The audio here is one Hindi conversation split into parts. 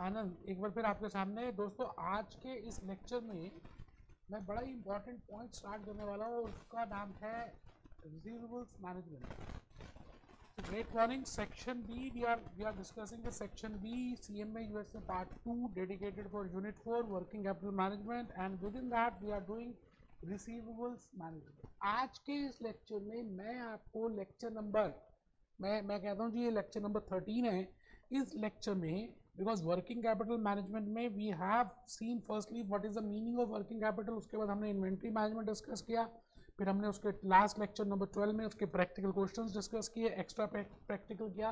आनंद एक बार फिर आपके सामने। दोस्तों आज के इस लेक्चर में मैं बड़ा ही इंपॉर्टेंट पॉइंट स्टार्ट करने वाला हूँ, उसका नाम है receivables management. Great morning. Section B we are discussing the section B CMA USA part 2 dedicated for unit 4 working capital management and within that we are doing receivables management. आज के इस लेक्चर में मैं आपको लेक्चर नंबर मैं कहता हूँ जी ये लेक्चर नंबर 13 है। इस लेक्चर में बिकॉज वर्किंग कैपिटल मैनेजमेंट में we have seen firstly what is the meaning of working capital, उसके बाद हमने इन्वेंट्री मैनेजमेंट डिस्कस किया, फिर हमने उसके लास्ट लेक्चर नंबर 12 में उसके प्रैक्टिकल क्वेश्चंस डिस्कस किए, एक्स्ट्रा प्रैक्टिकल किया,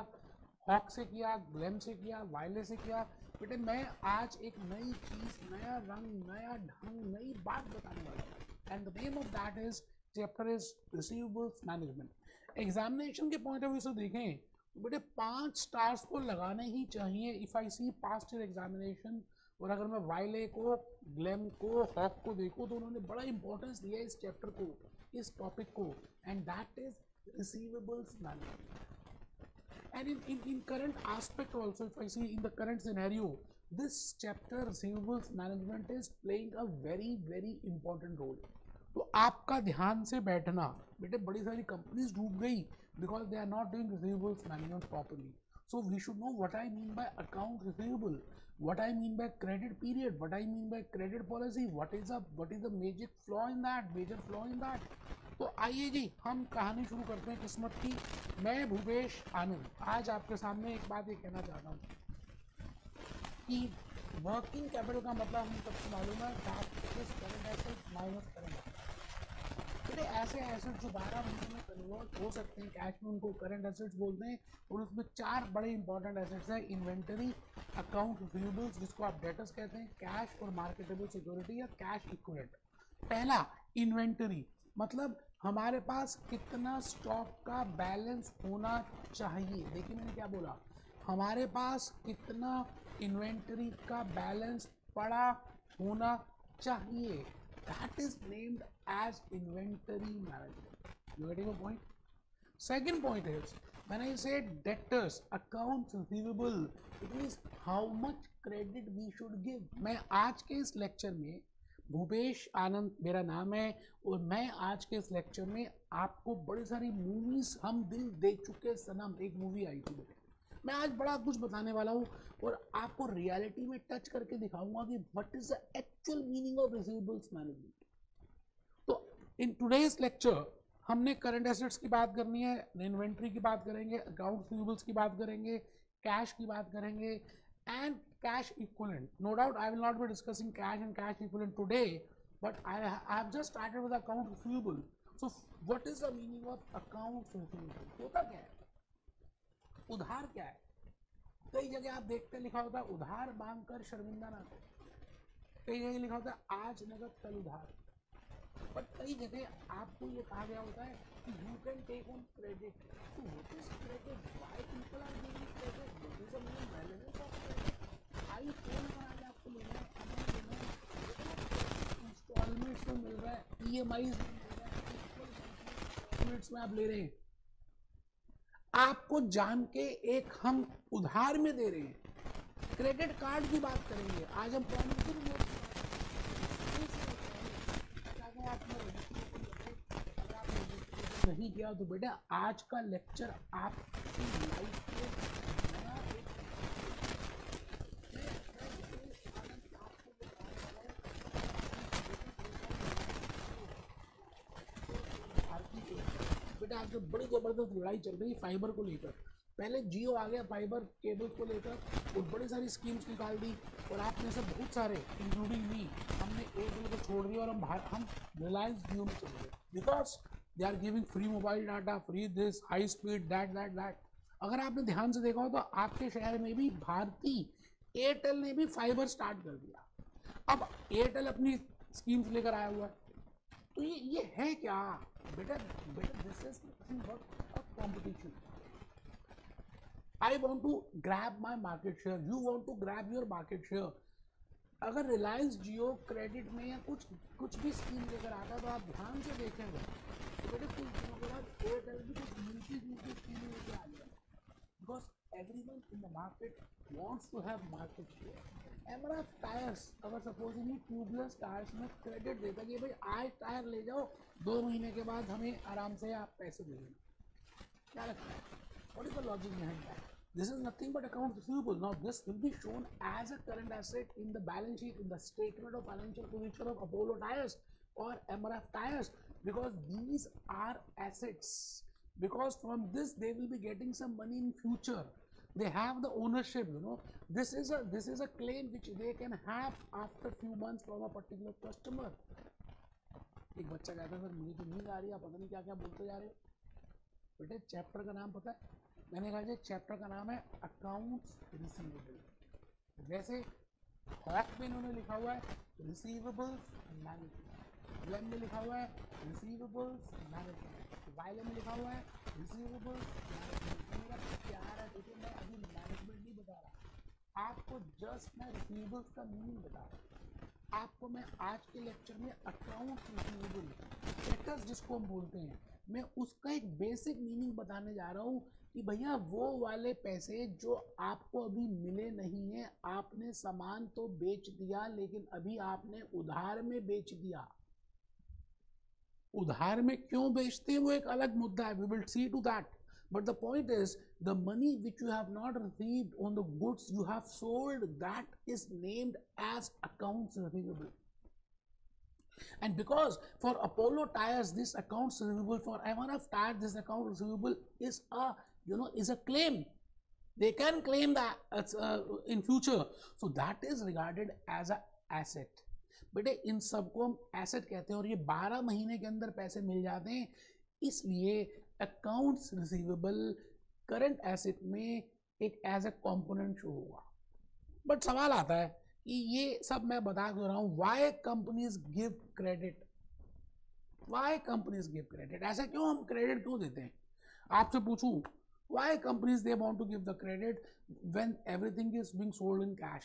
हॉक से किया, ग्लेम से किया, वायले से किया। बेटे मैं आज एक नई चीज़, नया रंग, नया ढंग, नई बात बताने वाला हूँ and the name of that is chapter is receivables management. Examination के पॉइंट ऑफ व्यू से देखें बेटे 5 स्टार्स को लगाने ही चाहिए if I see past year examination. और अगर मैं वाइले को, ग्लेम को, हॉक को देखूं तो उन्होंने बड़ा इंपॉर्टेंस दिया इस चैप्टर को, इस टॉपिक को, and that is receivables management. And in current aspect also if I see in the current scenario this chapter receivables management is playing a very very important role. तो आपका ध्यान से बैठना बेटे, बड़ी सारी कंपनीज डूब गई because they are not doing receivables management properly. So we should know what I mean by account receivable, what I mean by credit period, what I mean by credit policy, what is the major flaw in that. तो आइए जी हम कहानी शुरू करते हैं किस्मत की। मैं भूपेश आनंद आज आपके सामने एक बात ये कहना चाहता हूँ कि वर्किंग कैपिटल का मतलब हम सबको मालूम है current assets minus current assets. ऐसे एसेट्स जो 12 महीने में कन्वर्ट हो सकते हैं कैश में, उनको करंट एसेट्स बोलते हैं। और उसमें 4 बड़े इंपॉर्टेंट एसेट्स हैं, इन्वेंटरी, अकाउंट रिसीवेबल्स जिसको आप डेटर्स कहते हैं, कैश और मार्केटेबल सिक्योरिटी या कैश इक्विवेलेंट। पहला इन्वेंटरी मतलब हमारे पास कितना स्टॉक का बैलेंस होना चाहिए। देखिए मैंने क्या बोला, हमारे पास कितना इन्वेंटरी का बैलेंस पड़ा होना चाहिए, that is named as inventory management. You getting a point? Second point is when I say debtors, accounts receivable, it means how much credit we should give. मैं आज के इस लेक्चर में, भूपेश आनंद मेरा नाम है और मैं आज के इस लेक्चर में आपको बड़ी सारी मूवीज, हम दिल दे चुके सनम, एक मूवी आई थी बेटे, मैं आज बड़ा कुछ बताने वाला हूँ और आपको रियलिटी में टच करके दिखाऊंगा कि what is the actual meaning of receivables management. तो इन टुडेज लेक्चर हमने करंट एसेट्स की बात करनी है, इन्वेंट्री की बात करेंगे, अकाउंट रिसीवेबल्स की बात करेंगे, कैश की बात करेंगे and cash equivalent. No doubt I will not be discussing cash and cash equivalent today, but I have just started with account receivable. So what is the meaning of account receivable? होता क्या है? उधार क्या है? कई जगह आप देखते लिखा होता है उधार मांगकर शर्मिंदा ना हो, कई जगह लिखा होता है आज नगद कल उधार, बट कई जगह आपको ये कहा गया होता है कि you can take on credit. तो what is credit? Why people are giving credit? What is the meaning balance of credit? IPhone का आज आपको लेना है, अमाउंट लेना है, इंस्टॉलमेंट्स में मिल रहा है, EMIs में मिल रहा है, इंस्टॉलमेंट्स में आप ले रहे हैं, आपको जान के एक हम उधार में दे रहे हैं। क्रेडिट कार्ड की बात करेंगे आज हम, नहीं किया तो बेटा आज का लेक्चर आपकी लाइफ में नया बेटा आज बड़ी जबरदस्त लड़ाई चल रही है फाइबर को लेकर। पहले जियो आ गया फाइबर केबल को लेकर और बड़ी सारी स्कीम्स निकाल दी और आपने सब बहुत सारे इंक्लूडिंग मी, हमने एयरटेल को छोड़ दिया और हम रिलायंस जियो में चले गए because they are giving free mobile data, free this, high speed, that. अगर आपने ध्यान से देखा हो तो आपके शहर में भी भारती एयरटेल ने भी फाइबर स्टार्ट कर दिया। अब एयरटेल अपनी स्कीम्स लेकर आया हुआ है। तो ये है क्या बेटा? This is nothing but a competition. I want to grab my market share, you want to grab your market share. अगर रिलायंस जियो क्रेडिट में या कुछ भी स्कीम लेकर आता तो आप ध्यान से देखेंगे तो बेटे कुछ दिनों के बाद एयरटेल भी कुछ मिलती जुलती स्कीम लेकर आ गया because everyone in the market wants to have market share. MRF tyres अगर सपोजिंगली ट्यूबलेस टायर्स में क्रेडिट देता है कि भाई आज टायर ले जाओ, 2 महीने के बाद हमें आराम से आप पैसे दे देना, क्या लगता है? What is the logic behind that? This is nothing but account receivable. Now this will be shown as a current asset in the balance sheet, in the statement of financial position of Apollo Tyres or MRF Tyres, because these are assets. Because from this they will be getting some money in future. They have the ownership, you know. This is a claim which they can have after few months from a particular customer. एक बच्चा कहता है सर मुझे तो नींद आ रही है, पता नहीं क्या क्या बोलते जा रहे हो। बेटे चैप्टर का नाम पता है? मैंने कहा चैप्टर का नाम है अकाउंट्स रिसीवेबल। जैसे हॉक में इन्होंने लिखा हुआ है रिसीवेबल्स मैनेजमेंट, ग्लेम में लिखा हुआ है रिसीवेबल्स मैनेजमेंट, वाइले में लिखा हुआ है रिसीवेबल्स मैनेजमेंट। मेरा प्यार है, देखिए मैं अभी मैनेजमेंट नहीं बता रहा आपको, जस्ट मैं रिसीवेबल्स का मीनिंग बता रहा हूँ आपको। मैं आज के लेक्चर में अकाउंट रिसीवेबल स्टेटस जिसको हम बोलते हैं, मैं उसका एक बेसिक मीनिंग बताने जा रहा हूँ कि भैया वो वाले पैसे जो आपको अभी मिले नहीं है, आपने सामान तो बेच दिया लेकिन अभी आपने उधार में बेच दिया। उधार में क्यों बेचते हैं वो एक अलग मुद्दा है, we will see to that, but the point is the money which you have not received on the goods you have sold, that is named as accounts receivable. And because for Apollo Tyres this accounts receivable, for MRF Tyres this account receivable is a, you know, is a claim, they can claim that in future, so that is regarded as a asset. बेटे इन सबको हम एसेट कहते हैं और ये 12 महीने के अंदर पैसे मिल जाते हैं, इसलिए अकाउंट्स रिसीवेबल करंट एसेट में एक एज ए कंपोनेंट शो होगा। बट सवाल आता है कि ये सब मैं बता क्यों रहा हूँ, why companies give credit, why companies give credit, ऐसा क्यों हम क्रेडिट क्यों देते हैं? आपसे पूछूं why companies they want to give the credit when everything is being sold in cash?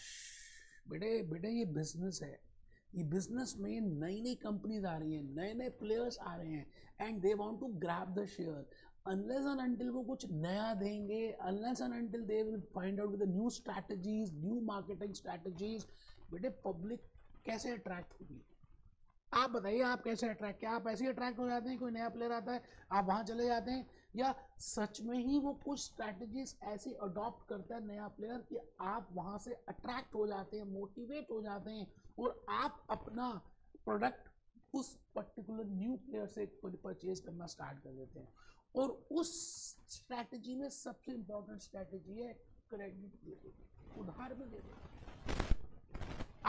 बेटे ये बिजनेस है, ये बिजनेस में नई नई कंपनीज आ रही हैं, नए नए प्लेयर्स आ रहे हैं, and they want to grab the share. Unless and until वो कुछ नया देंगे, unless and until they will find out with new strategies, new marketing strategies, बेटे पब्लिक कैसे अट्रैक्ट होगी? आप बताइए, आप कैसे अट्रैक्ट, क्या आप ऐसे ही अट्रैक्ट हो जाते हैं, कोई नया प्लेयर आता है आप वहाँ चले जाते हैं, या सच में ही वो कुछ स्ट्रैटेजीज ऐसी अडॉप्ट करता है नया प्लेयर कि आप वहाँ से अट्रैक्ट हो जाते हैं, मोटिवेट हो जाते हैं और आप अपना प्रोडक्ट उस पर्टिकुलर न्यू प्लेयर से परचेज करना स्टार्ट कर देते हैं? और उस स्ट्रैटेजी में सबसे इम्पोर्टेंट स्ट्रैटेजी है क्रेडिट दे दो, उधार में दे दो।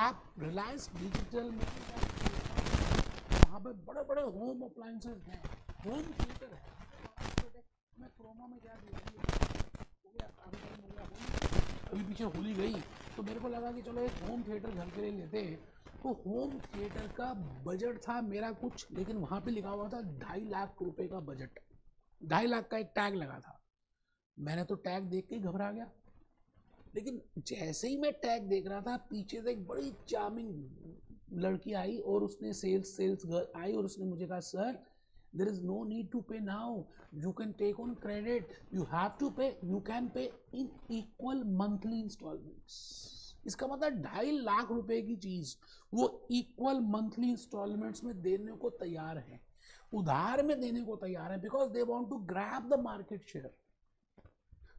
आप रिलायंस डिजिटल में वहाँ पे बड़े बड़े होम अप्लायंसेज हैं, होम थिएटर है। मैं क्रोमा में क्या अभी पीछे होली गई तो मेरे को लगा कि चलो एक होम थिएटर घर के लिए लेते हैं, तो होम थिएटर का बजट था मेरा कुछ, लेकिन वहाँ पे लिखा हुआ था 2.5 लाख रुपए का बजट, 2.5 लाख का एक टैग लगा था। मैंने तो टैग देख के ही घबरा गया, लेकिन जैसे ही मैं टैग देख रहा था पीछे से एक बड़ी चार्मिंग लड़की आई और उसने सेल्स गर्ल आई और उसने मुझे कहा sir there is no need to pay now, you can take on credit, you have to pay, you can pay in equal monthly installments। इसका मतलब 2.5 लाख रुपए की चीज वो इक्वल मंथली इंस्टॉलमेंट्स में देने को तैयार है, उधार में देने को तैयार है, because they want to grab the market share.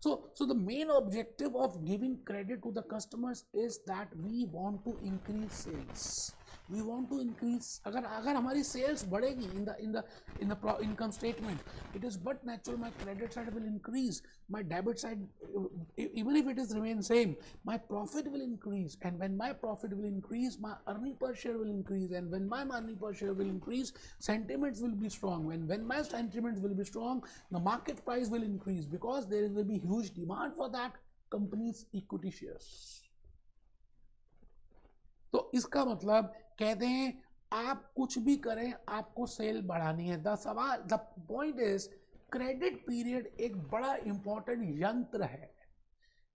So the main objective of giving credit to the customers is that we want to increase sales, we want to increase, अगर हमारी sales बढ़ेगी in the income statement, it is but natural my credit side will increase, my debit side even if it is remain same, my profit will increase, and when my profit will increase my earning per share will increase, and when my earning per share will increase sentiments will be strong, when my sentiments will be strong the market price will increase, because there will be huge demand for that company's equity shares। तो इसका मतलब कहते हैं आप कुछ भी करें आपको सेल बढ़ानी है। The point is credit period एक बड़ा इंपॉर्टेंट यंत्र है,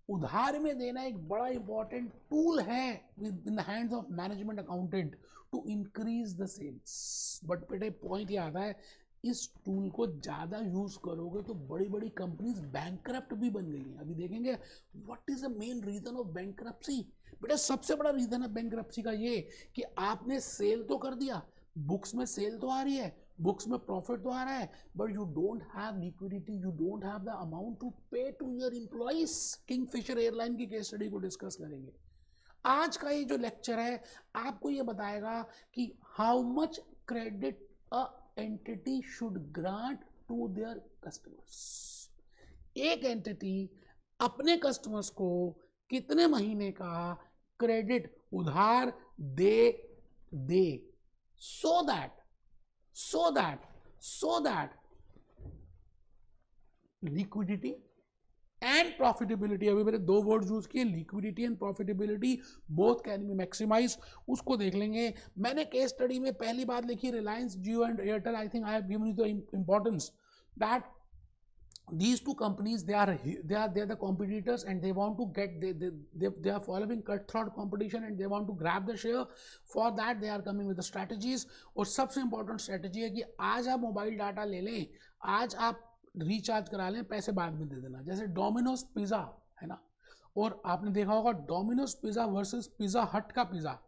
उधार में देना एक बड़ा इंपॉर्टेंट टूल है in the hands of management accountant to increase the sales. But बेटे पॉइंट ये आता है इस टूल को ज़्यादा यूज़ करोगे तो बड़ी बड़ी कंपनीज बैंकरप्ट भी बन गई हैं। अभी देखेंगे what is the main reason of bankruptcy. बेटा सबसे बड़ा रीज़न है बैंकरप्सी का ये कि आपने सेल तो कर दिया, बुक्स में सेल तो आ रही है, बुक्स में प्रॉफिट तो आ रहा है, but you don't have liquidity, you don't have the amount to pay to your employees. Kingfisher airline की केस स्टडी को डिस्कस करेंगे। आज का ये जो लेक्चर है आपको ये बताएगा कि how much credit a entity should grant to their customers. एक एंटिटी अपने कस्टमर्स को कितने महीने का क्रेडिट उधार दे so that liquidity and profitability, अभी मैंने दो वर्ड यूज किए, liquidity and profitability both can be maximize. उसको देख लेंगे। मैंने केस स्टडी में पहली बात लिखी Reliance Jio and Airtel. I think I have given you the importance that these two companies they are the competitors and they want to get they are following cutthroat competition and they want to grab the share. For that they are coming with the strategies। और सबसे important strategy है कि आज आप मोबाइल डाटा ले लें, आज आप रिचार्ज करा लें, पैसे बाद में दे देना। जैसे डोमिनोज पिज़्ज़ा है ना, और आपने देखा होगा डोमिनोज पिज़्ज़ा वर्सेस पिज़्ज़ा हट का पिज़्ज़ा।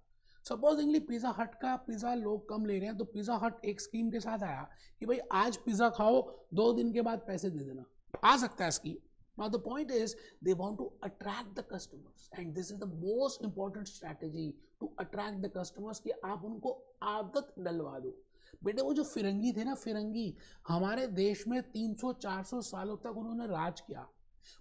सपोजिंगली पिज़्ज़ा हट का पिज़्ज़ा लोग कम ले रहे हैं तो पिज़्ज़ा हट एक स्कीम के साथ आया कि भाई आज पिज़्ज़ा खाओ, 2 दिन के बाद पैसे दे देना। आ सकता है scheme. Now the point is they want to attract the customers and this is the most important strategy to attract the customers कि आप उनको आदत डलवा दो। बेटे वो जो फिरंगी थे ना, फिरंगी हमारे देश में 300-400 सालों तक उन्होंने राज किया।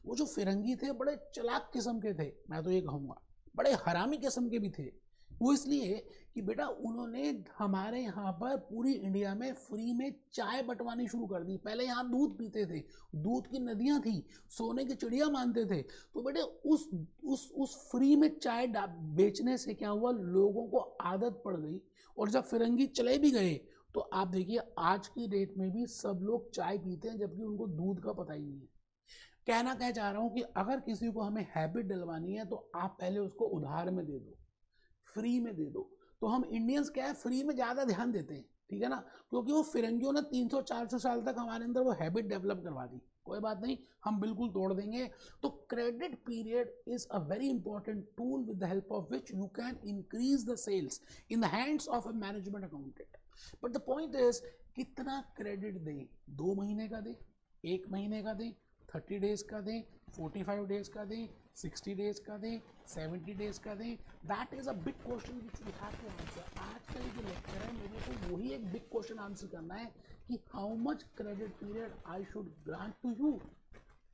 वो जो फिरंगी थे बड़े चालाक किस्म के थे, मैं तो ये कहूँगा बड़े हरामी किस्म के भी थे। वो इसलिए कि बेटा उन्होंने हमारे यहाँ पर पूरी इंडिया में फ्री में चाय बंटवानी शुरू कर दी। पहले यहाँ दूध पीते थे, दूध की नदियाँ थी, सोने की चिड़िया मानते थे। तो बेटे उस फ्री में चाय बेचने से क्या हुआ, लोगों को आदत पड़ गई। और जब फिरंगी चले भी गए तो आप देखिए आज की डेट में भी सब लोग चाय पीते हैं जबकि उनको दूध का पता ही नहीं है। कहना क्या चाह रहा हूँ कि अगर किसी को हमें हैबिट डलवानी है तो आप पहले उसको उधार में दे दो, फ्री में दे दो। तो हम इंडियंस क्या है, फ्री में ज़्यादा ध्यान देते हैं, ठीक है ना, क्योंकि वो फिरंगियों ने 300-400 साल तक हमारे अंदर वो हैबिट डेवलप करवा दी। कोई बात नहीं, हम बिल्कुल तोड़ देंगे। तो credit period is a very important tool with the help of which you can increase the sales in the hands of a management accountant. But the point is कितना क्रेडिट दें, 2 महीने का दें, 1 महीने का दें, 30 डेज का दें, 45 डेज का दें, 60 डेज का दें, 70 डेज का दें। That is a big question which we have to answer. आज का ये जो लेक्चर है मेरे को वही एक बिग क्वेश्चन आंसर करना है कि how much credit period I should grant to you.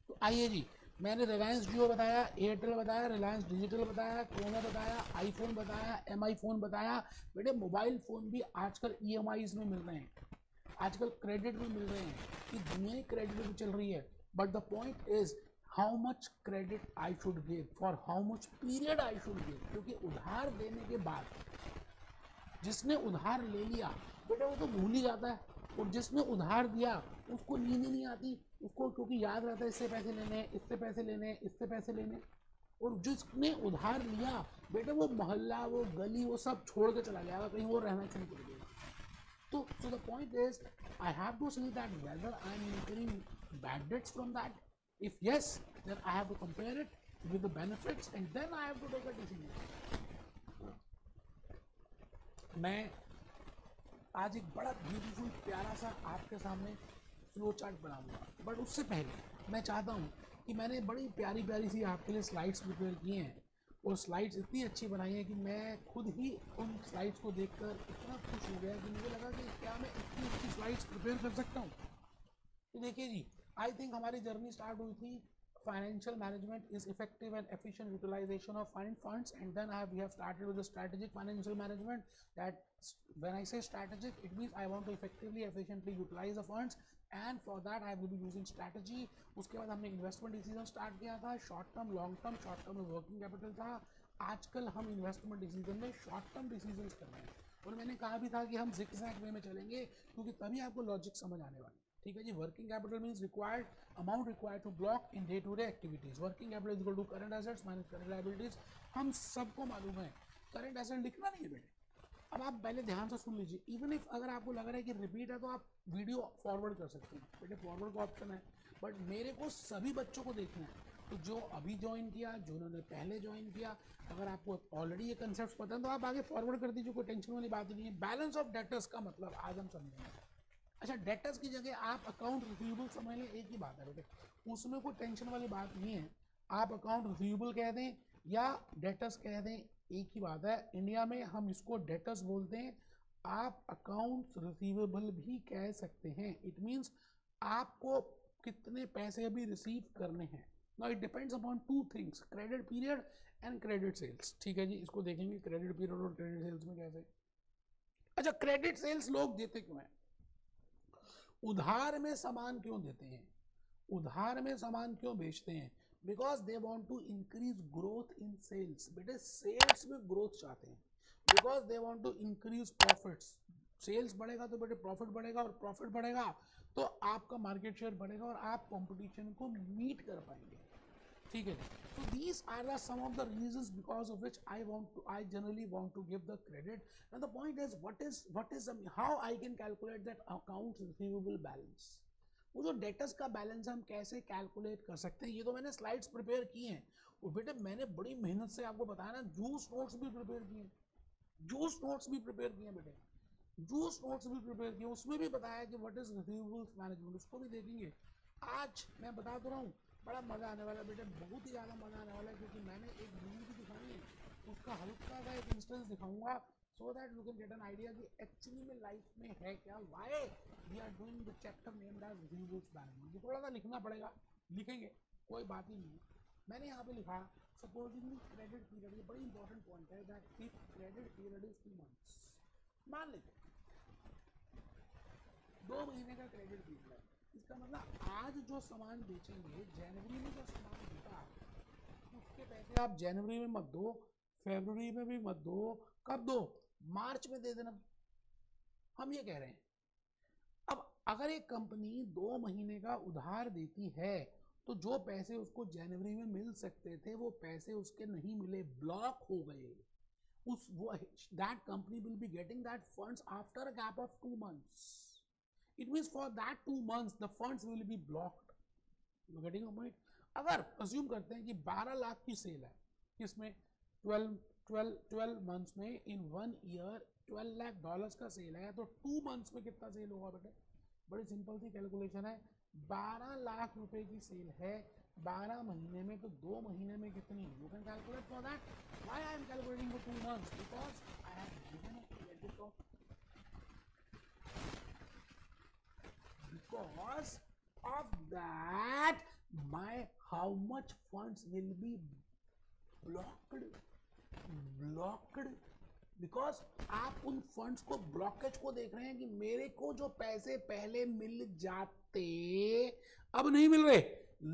तो आइए जी, मैंने रिलायंस जियो बताया, एयरटेल बताया, रिलायंस डिजिटल बताया, क्रोमा बताया, आईफोन बताया, एमआई फ़ोन बताया। बेटे मोबाइल फ़ोन भी आजकल ईएमआईज में मिल रहे हैं, आजकल क्रेडिट में मिल रहे हैं, कि दुनिया ही क्रेडिट में चल रही है। But the point is how much credit I should give, for how much period I should give. क्योंकि उधार देने के बाद जिसने उधार ले लिया बेटा वो तो भूल ही जाता है, और जिसने उधार दिया उसको नींद ही नहीं आती, उसको क्योंकि याद रहता है इससे पैसे लेने, इससे पैसे लेने, इससे पैसे लेने। और जिसने उधार लिया बेटा वो मोहल्ला, वो गली, वो सब छोड़ के चला जाएगा, कहीं वो रहना शुरू कर देगा। So the point is, I have to see that whether I am incurring bad debts from that. If yes, then I have to compare it with the benefits and then I have to take a decision. मैं आज एक बड़ा ब्यूटीफुल प्यारा सा आपके सामने फ्लो चार्ट बनाऊंगा, बट उससे पहले मैं चाहता हूँ कि मैंने बड़ी प्यारी प्यारी सी आपके लिए स्लाइड्स प्रिपेयर की हैं, और स्लाइड्स इतनी अच्छी बनाई है कि मैं खुद ही उन स्लाइड्स को देखकर इतना खुश हो गया कि मुझे लगा कि क्या मैं इतनी अच्छी स्लाइड्स प्रिपेयर कर सकता हूँ। तो देखिए जी, आई थिंक हमारी जर्नी स्टार्ट हुई थी financial management is effective and efficient utilization of funds, and then we have started with strategic financial management. That when I say strategic it means I want to effectively efficiently utilize the funds, and for that I will be using strategy. उसके बाद हमने इन्वेस्टमेंट डिसीजन स्टार्ट किया था, short term, long term. Short term में वर्किंग कैपिटल था, आजकल हम इन्वेस्टमेंट डिसीजन में शॉर्ट टर्म डिसीजंस कर रहे हैं। और मैंने कहा भी था कि हम जिग-जैग वे में चलेंगे क्योंकि तभी आपको लॉजिक समझ आने वाली। ठीक है जी, working capital means required amount required to block in day to day activities. Working capital is equal to current assets minus current liabilities. हम सबको मालूम है करंट एसेट लिखना नहीं है बेटे, अब आप पहले ध्यान से सुन लीजिए, इवन इफ अगर आपको लग रहा है कि रिपीट है तो आप वीडियो फॉरवर्ड कर सकते हैं, बेटे फॉरवर्ड का ऑप्शन है, बट मेरे को सभी बच्चों को देखना है। तो जो अभी ज्वाइन किया, जो उन्होंने पहले ज्वाइन किया, अगर आपको ऑलरेडी ये कंसेप्ट पता है तो आप आगे फॉरवर्ड कर दीजिए, कोई टेंशन वाली बात नहीं है। बैलेंस ऑफ डेटर्स का मतलब आज हम समझेंगे। अच्छा, डेटर्स की जगह आप अकाउंट रिसीवेबल समझ लें, एक ही बात है बेटे, उसमें कोई टेंशन वाली बात नहीं है। आप अकाउंट रिसीवेबल कह दें या डेटर्स कह दें, एक ही बात है। इंडिया में हम इसको डेटर्स बोलते हैं, आप अकाउंट रिसीवेबल भी कह सकते हैं। इट मीन्स आपको कितने पैसे अभी रिसीव करने हैं। Now it depends upon two things, credit period and credit sales. ठीक है जी, इसको देखेंगे क्रेडिट पीरियड और क्रेडिट सेल्स में कैसे। अच्छा, क्रेडिट सेल्स लोग देते क्यों हैं? उधार में सामान क्यों देते हैं, उधार में सामान क्यों बेचते हैं? Because they want to increase growth in sales. बेटे सेल्स में ग्रोथ चाहते हैं, because they want to increase profits. Sales बढ़ेगा तो बेटे प्रॉफिट बढ़ेगा, और प्रॉफिट बढ़ेगा तो आपका मार्केट शेयर बढ़ेगा और आप कंपटीशन को मीट कर पाएंगे। ठीक है, so these are the some of the reasons because of which I generally want to give the credit. And the point is how I can calculate that accounts receivable balance. वो जो डेटर्स का बैलेंस हम कैसे कैलकुलेट कर सकते हैं, ये तो मैंने स्लाइड्स प्रिपेयर की हैं, और बेटे मैंने बड़ी मेहनत से आपको बताया ना, जूस नोट्स भी प्रिपेयर किए हैं, जूस नोट्स भी प्रिपेयर किए हैं बेटे, जूस नोट्स भी प्रिपेयर किए, उसमें भी बताया कि व्हाट इज रिसीवेबल्स मैनेजमेंट, उसको भी देखेंगे। आज मैं बता तो रहा हूँ, बड़ा मज़ा आने वाला है बेटे, बहुत ही ज़्यादा मज़ा आने वाला है, क्योंकि मैंने एक मूवी भी दिखाई है, उसका हल्का सा एक इंस्टेंस दिखाऊंगा, so that you can get an idea कि एक्चुअली में लाइफ में है क्या, why we are doing the chapter named as receivables management. थोड़ा सा लिखना पड़ेगा, लिखेंगे, कोई बात ही नहीं है। मैंने यहाँ पे लिखा, सपोजिंगली क्रेडिट पीरियड, ये बड़ी इंपॉर्टेंट पॉइंट है, that if credit period is 2 months, मान लेते 2 महीने का क्रेडिट पीरियड है, इसका मतलब आज जो सामान बेचेंगे, जनवरी में जो सामान बिका, उसके पैसे आप जनवरी में मत दो, फरवरी में भी मत दो, कब दो? मार्च में दे देना। हम ये कह रहे हैं, अब अगर एक कंपनी 2 महीने का उधार देती है, तो जो पैसे उसको जनवरी में मिल सकते थे, वो पैसे उसके नहीं मिले, ब्लॉक हो गए। उस वो that company will be getting that funds after a gap of 2 months. It means for that 2 months the funds will be blocked. You getting a point? अगर assume करते हैं कि 12 लाख की सेल है, किसमें 12 मंथ्स में, इन 1 ईयर $12 लाख का सेल है, तो 2 मंथ्स में कितना सेल होगा बेटे? बड़ी सिंपल सी कैलकुलेशन है, 12 लाख रुपए की सेल है 12 महीने में, तो 2 महीने में कितनी? You can calculate for that. Why I am calculating for 2 months? Because I have given a credit of, because of that my how much funds will be blocked because आप उन फंड्स को, ब्लॉकेज को देख रहे हैं कि मेरे को जो पैसे पहले मिल जाते अब नहीं मिल रहे,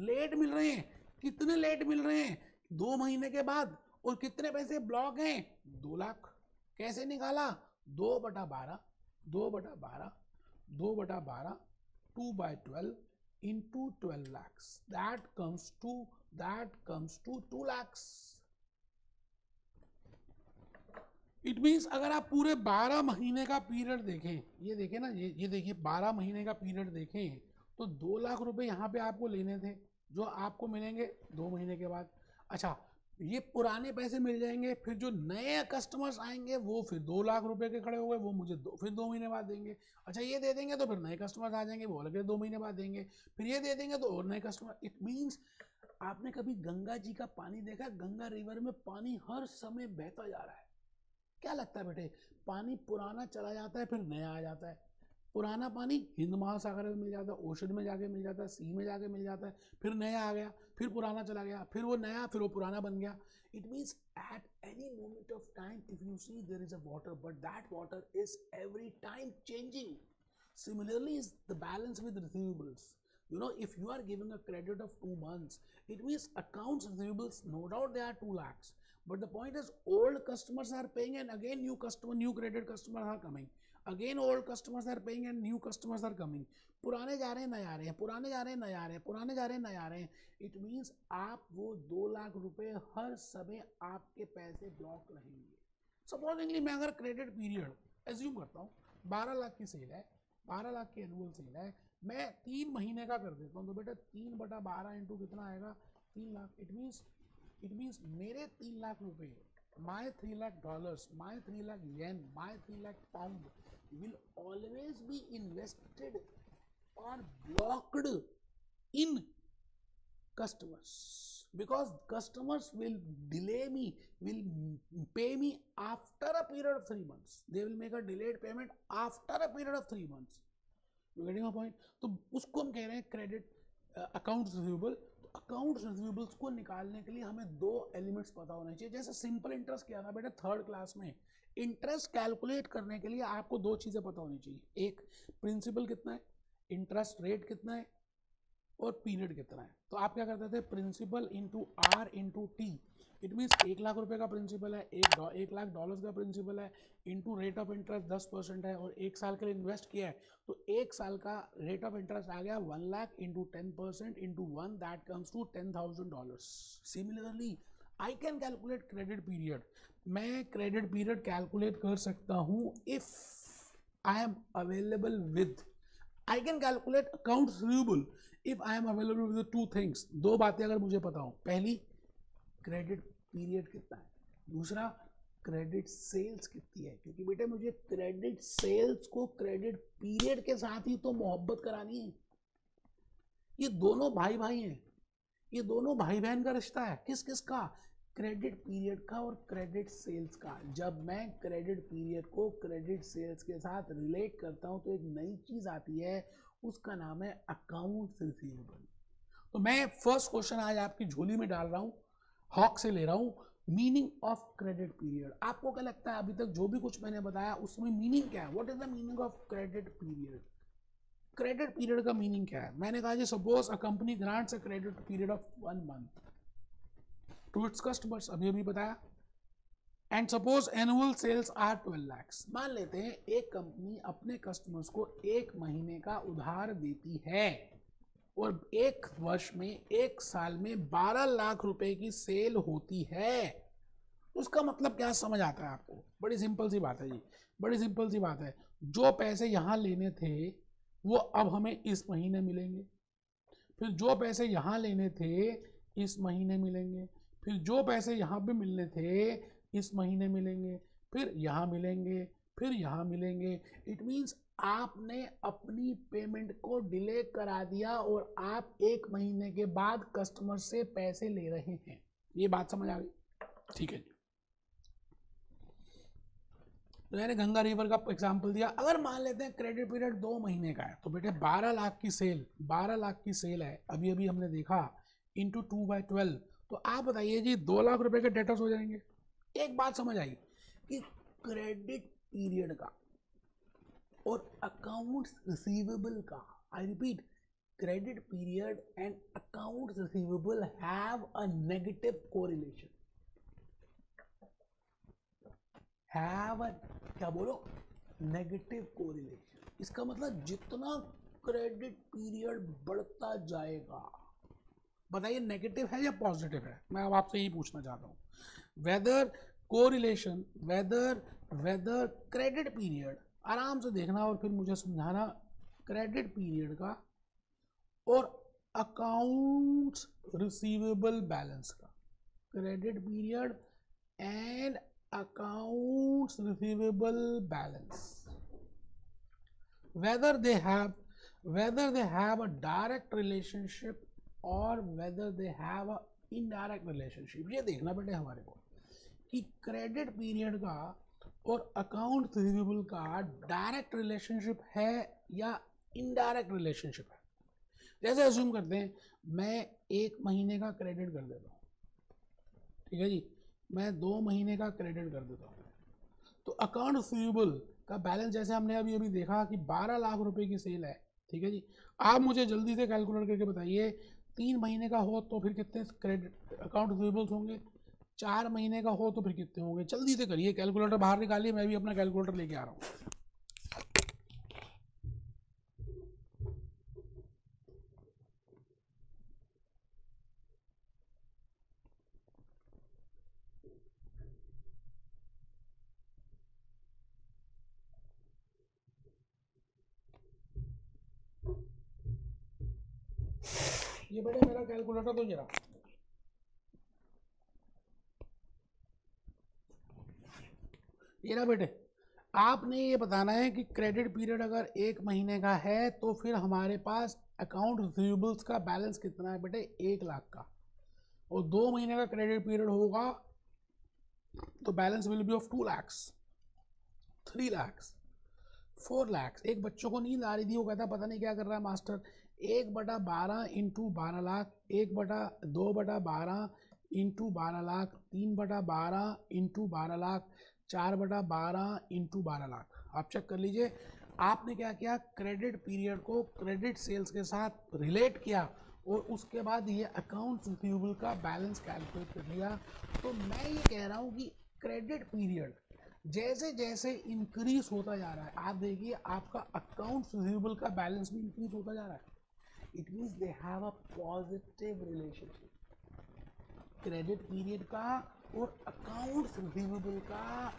लेट मिल रहे हैं। कितने लेट मिल रहे हैं? 2 महीने के बाद। और कितने पैसे ब्लॉक हैं? 2 लाख। कैसे निकाला? 2/12 2/12 2/12 2/12 into 12 lakhs, that comes to 2 lakhs. It means अगर आप पूरे 12 महीने का पीरियड देखें, ये देखें ना, ये देखिए 12 महीने का पीरियड देखें, तो 2 लाख रुपए यहाँ पे आपको लेने थे, जो आपको मिलेंगे 2 महीने के बाद। अच्छा, ये पुराने पैसे मिल जाएंगे, फिर जो नए कस्टमर्स आएंगे वो फिर 2 लाख रुपए के खड़े हो गए, वो मुझे फिर 2 महीने बाद देंगे। अच्छा, ये दे देंगे तो फिर नए कस्टमर्स आ जाएंगे, वो अलग 2 महीने बाद देंगे, फिर ये दे देंगे तो और नए कस्टमर। इट मीन्स आपने कभी गंगा जी का पानी देखा? गंगा रिवर में पानी हर समय बहता जा रहा है। क्या लगता है बेटे? पानी पुराना चला जाता है, फिर नया आ जाता है। पुराना पानी हिंद महासागर में मिल जाता है, ओशन में जाके मिल जाता है, सी में जाके मिल जाता है, फिर नया आ गया, फिर पुराना चला गया, फिर वो नया, फिर वो पुराना बन गया। It means at any moment of time if you see there is a water, but that water is every time changing. Similarly is the balance with receivables. You know, if you are giving a credit of 2 months, it means accounts receivables, no doubt they are 2 lakhs. But the point is, old customers are paying, and again new credit customers are coming. Again old customers are paying and new customers are coming. पुराने जा रहे हैं, नए आ रहे हैं, पुराने जा रहे हैं, नए आ रहे हैं, पुराने जा रहे हैं, नए आ रहे हैं. It means आप वो 2 लाख रुपए हर समय आपके पैसे ब्लॉक रहेंगे. सपोजिंगली मैं अगर क्रेडिट पीरियड एज्यूम करता हूँ 12 लाख की सेल है, 12 लाख की एनुअल सेल है, मैं 3 महीने का कर देता हूँ, तो बेटा 3/12 इंटू कितना आएगा 3 लाख। इट मीन्स मेरे 3 लाख रुपए, माई $3 लाख, माई 3 लाख येन, माई 3 lakh pound will always be invested or blocked in customers, because customers will delay me, will pay me after a period of 3 months. They will make a delayed payment after a period of 3 months. You getting my point? तो उसको हम कह रहे हैं credit accounts receivable. Accounts receivables को निकालने के लिए हमें दो एलिमेंट्स पता होने चाहिए। जैसे सिंपल इंटरेस्ट किया था बेटा थर्ड क्लास में, इंटरेस्ट कैलकुलेट करने के लिए आपको दो चीजें पता होनी चाहिए, एक प्रिंसिपल कितना है, इंटरेस्ट रेट कितना है, और पीरियड कितना है। तो आप क्या करते थे, principal into R into T. It means 1 lakh रुपए का प्रिंसिपल है, 1 लाख डॉलर्स का प्रिंसिपल है, इंटू रेट ऑफ इंटरेस्ट 10% है, और 1 साल के लिए इन्वेस्ट किया है, तो 1 साल का रेट ऑफ इंटरेस्ट आ गया 1 lakh into 10% into 1, that comes to $10,000। Similarly I can calculate credit period. मैं क्रेडिट पीरियड कैलकुलेट कर सकता हूँ if I am available with, I can calculate account receivable if I am available with two things. दो बातें अगर मुझे पता हो, पहली क्रेडिट पीरियड कितना है, दूसरा क्रेडिट सेल्स कितनी है, क्योंकि बेटे मुझे क्रेडिट सेल्स को क्रेडिट पीरियड के साथ ही तो मोहब्बत करानी है। ये दोनों भाई भाई हैं, ये दोनों भाई बहन का रिश्ता है। किस किस का, क्रेडिट पीरियड का और क्रेडिट सेल्स का। जब मैं क्रेडिट पीरियड को क्रेडिट सेल्स के साथ रिलेट करता हूं तो एक नई चीज आती है, उसका नाम है अकाउंट्स रिसीवेबल। तो मैं फर्स्ट क्वेश्चन आज आपकी झोली में डाल रहा हूं, हॉक से ले रहा हूं, मीनिंग ऑफ क्रेडिट पीरियड। आपको क्या लगता है अभी तक जो भी कुछ मैंने बताया उसमें मीनिंग क्या है, what is the meaning of credit period? Credit period का मीनिंग क्या है? मैंने कहा जी suppose a company grants a credit period of 1 month to its customers, अभी अभी बताया, and suppose annual sales are 12 lakhs। मान लेते हैं एक कंपनी अपने कस्टमर्स को 1 महीने का उधार देती है और 1 वर्ष में 1 साल में 12 लाख रुपए की सेल होती है। उसका मतलब क्या समझ आता है आपको? बड़ी सिंपल सी बात है जी, बड़ी सिंपल सी बात है। जो पैसे यहाँ लेने थे वो अब हमें इस महीने मिलेंगे, फिर जो पैसे यहाँ लेने थे इस महीने मिलेंगे, फिर जो पैसे यहाँ पे मिलने थे इस महीने मिलेंगे, फिर यहाँ मिलेंगे, फिर यहाँ मिलेंगे। इट मीन्स आपने अपनी पेमेंट को डिले करा दिया और आप 1 महीने के बाद कस्टमर से पैसे ले रहे हैं। ये बात समझ आ गई? ठीक है जी। तो मैंने गंगा रिवर का एग्जांपल दिया। अगर मान लेते हैं क्रेडिट पीरियड 2 महीने का है, तो बेटे 12 लाख की सेल, 12 लाख की सेल है, अभी अभी हमने देखा, इंटू 2/12, तो आप बताइए जी 2 लाख रुपए के डेटर्स हो जाएंगे। एक बात समझ आई कि क्रेडिट पीरियड का और अकाउंट्स रिसीवेबल का, I repeat, credit period and accounts receivable have a negative correlation, have a, क्या बोलो, नेगेटिव कोरिलेशन। इसका मतलब जितना क्रेडिट पीरियड बढ़ता जाएगा, बताइए नेगेटिव है या पॉजिटिव है? मैं अब आपसे यही पूछना चाहता हूँ, whether correlation, whether credit period, आराम से देखना और फिर मुझे समझाना, क्रेडिट पीरियड का और अकाउंट्स रिसीवेबल बैलेंस का, credit period and accounts receivable balance, whether they have a direct relationship or whether they have a indirect relationship। ये देखना बेटे हमारे को कि क्रेडिट पीरियड का और अकाउंट रिसीवेबल का डायरेक्ट रिलेशनशिप है या इनडायरेक्ट रिलेशनशिप है। जैसे अज्यूम करते हैं मैं 1 महीने का क्रेडिट कर देता हूँ, ठीक है जी, मैं 2 महीने का क्रेडिट कर देता हूँ, तो अकाउंट रिसीवेबल का बैलेंस जैसे हमने अभी अभी देखा कि 12 लाख रुपए की सेल है, ठीक है जी। आप मुझे जल्दी से कैलकुलेट करके बताइए 3 महीने का हो तो फिर कितने क्रेडिट अकाउंट रिसीवेबल्स होंगे, 4 महीने का हो तो फिर कितने होंगे? जल्दी से करिए, कैलकुलेटर बाहर निकालिए, मैं भी अपना कैलकुलेटर लेके आ रहा हूँ। ये बेटे मेरा कैलकुलेटर तो ये रहा। ये रहा बेटे, आपने ये बताना है कि क्रेडिट पीरियड अगर 1 महीने का है तो फिर हमारे पास अकाउंट रिसीवेबल्स का बैलेंस कितना है बेटे, 1 लाख का। और 2 महीने का क्रेडिट पीरियड होगा तो balance will be of 2 lakhs, 3 lakhs, 4 lakhs। एक बच्चों को नींद आ रही थी, वो कहता पता नहीं क्या कर रहा है master, 1/12 into 12 lakh, 2/12 into 12 lakh, 3/12 into 12 lakh, 4/12 into 12 lakh. आप चेक कर लीजिए, आपने क्या किया, क्रेडिट पीरियड को क्रेडिट सेल्स के साथ रिलेट किया और उसके बाद ये अकाउंट्स रिसीवेबल का बैलेंस कैलकुलेट कर लिया। तो मैं ये कह रहा हूँ कि क्रेडिट पीरियड जैसे जैसे इंक्रीज होता जा रहा है, आप देखिए आपका अकाउंट्स रिसीवेबल का बैलेंस भी इंक्रीज होता जा रहा है। It means they have a positive relationship. Credit period का और अकाउंट्स रिसीवेबल का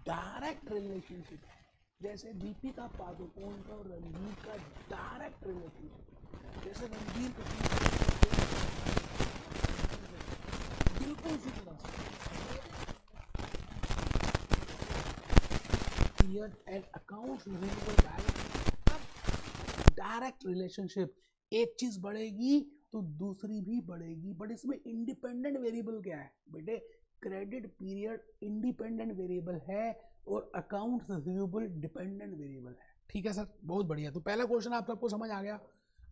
डायरेक्ट रिलेशनशिप है, जैसे दीपिका पादुकोण का और रणबीर का डायरेक्ट रिलेशनशिप, जैसे रणबीर बिल्कुल उसी तरह से period and accounts receivable balance direct relationship. एक चीज बढ़ेगी तो दूसरी भी बढ़ेगी, बट इसमें इंडिपेंडेंट वेरिएबल क्या है बेटे, क्रेडिट पीरियड इंडिपेंडेंट वेरिएबल है और अकाउंट्स रिसीवेबल डिपेंडेंट वेरिएबल है। ठीक है सर, बहुत बढ़िया। तो पहला क्वेश्चन आप सबको समझ आ गया।